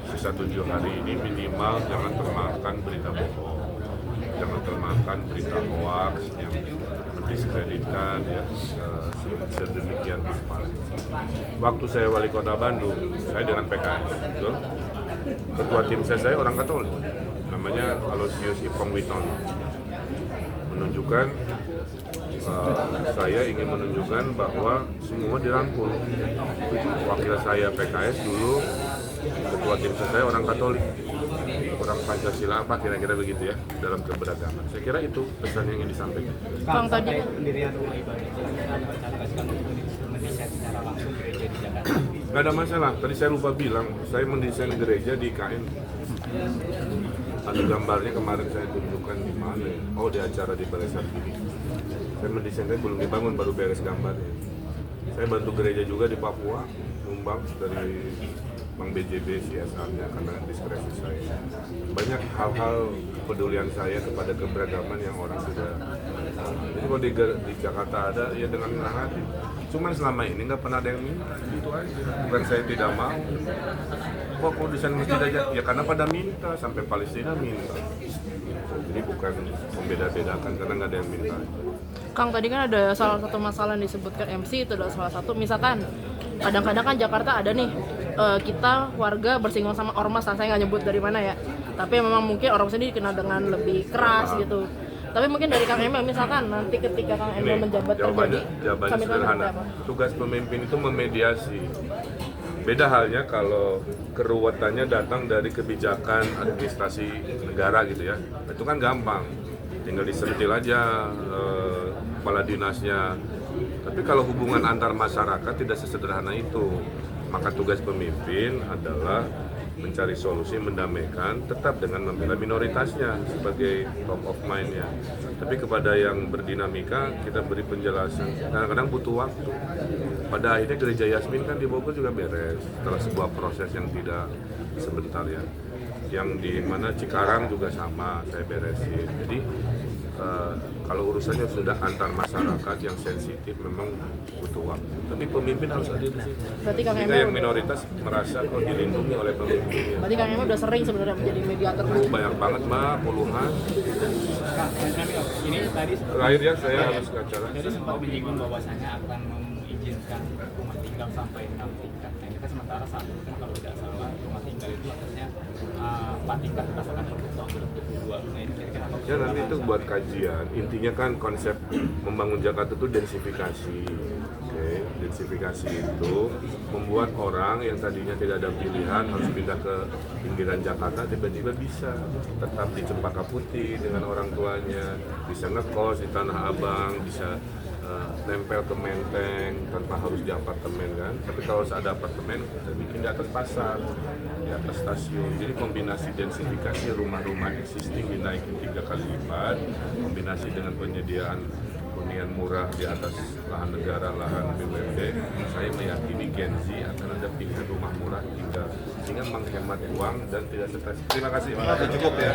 sisa 7 hari ini minimal jangan termakan berita bohong, jangan termakan berita hoax yang mendiskreditkan ya, sedemikian rupa. Waktu saya wali kota Bandung, saya dengan PKS, betul? Ketua tim saya orang Katolik, namanya Aloysius Ipong Witono, menunjukkan saya ingin menunjukkan bahwa semua dirangkul. Wakil saya PKS dulu, ketua tim saya orang Katolik, orang Pancasila apa kira-kira begitu ya, dalam keberagaman. Saya kira itu pesan yang ingin disampaikan. Bang, tadi pendirian rumah ibadah mendesain secara langsung gereja di Jakarta. Nggak ada masalah. Tadi saya lupa bilang, saya mendesain gereja di IKN. Ada gambarnya kemarin saya tunjukkan di mana? Oh, di acara di Balai Sarjini. Saya mendesain, saya belum dibangun, baru beres gambarnya. Saya bantu gereja juga di Papua, nyumbang dari Bang BJB CSR-nya karena diskresi saya. Banyak hal-hal kepedulian saya kepada keberagaman yang orang sudah. Jadi kalau di Jakarta ada ya dengan senang hati. Cuman selama ini nggak pernah ada yang minta, gitu aja. Bukan saya tidak mau. Kok desain masjid aja? Ya karena pada minta, sampai Palestina minta. Jadi bukan membeda-bedakan karena nggak ada yang minta. Kang, tadi kan ada salah satu masalah yang disebutkan MC, itu adalah salah satu. Misalkan kadang-kadang kan Jakarta ada nih kita warga bersinggungan sama ormas, saya nggak nyebut dari mana ya, tapi memang mungkin ormas ini dikenal dengan lebih keras gitu. Tapi mungkin dari Kang Emil, misalkan nanti ketika Kang Emil menjabat terjadi, jawabannya sederhana. Tugas pemimpin itu memediasi. Beda halnya kalau keruwetannya datang dari kebijakan administrasi negara gitu ya. Itu kan gampang, tinggal disentil aja kepala dinasnya. Tapi kalau hubungan antar masyarakat tidak sesederhana itu. Maka tugas pemimpin adalah mencari solusi, mendamaikan, tetap dengan membela minoritasnya sebagai top of mind-nya. Tapi kepada yang berdinamika, kita beri penjelasan. Kadang-kadang butuh waktu. Pada akhirnya gereja Yasmin kan di Bogor juga beres setelah sebuah proses yang tidak sebentar ya. Yang di mana Cikarang juga sama, saya beresin. Jadi kalau urusannya sudah antar masyarakat yang sensitif memang butuh waktu. Tapi pemimpin harus hadir di situ. Berarti Kang Kita Emil yang minoritas merasa kok dilindungi oleh pemimpin. Berarti Kang Emil udah sering sebenarnya menjadi mediator dulu. Banyak banget Mbak, puluhan. Ini tadi Terakhir ya saya harus ke acara. Jadi sempat menyinggung bahwasannya akan mengizinkan rumah tinggal sampai 6 tingkat. Nah, kita sementara saat itu kan kalau tidak salah rumah tinggal itu akhirnya 4 tingkat berdasarkan Pergub tahun 2022. Nah, ini kira-kira apa? Ya nanti itu buat kajian. Intinya kan konsep membangun Jakarta itu densifikasi. Oke, densifikasi itu membuat orang yang tadinya tidak ada pilihan harus pindah ke pinggiran Jakarta tiba-tiba bisa tetap di Cempaka Putih dengan orang tuanya, bisa ngekos di Tanah Abang, bisa nempel ke Menteng tanpa harus di apartemen kan. Tapi kalau ada apartemen kita bikin di atas pasar, di atas stasiun. Jadi kombinasi densifikasi rumah-rumah existing dinaikin 3 kali lipat, kombinasi dengan penyediaan hunian murah di atas lahan negara, lahan BUMD, saya meyakini Gen Z akan ada pilihan rumah murah tinggal, sehingga menghemat uang dan tidak stres. Terima kasih. Cukup ya.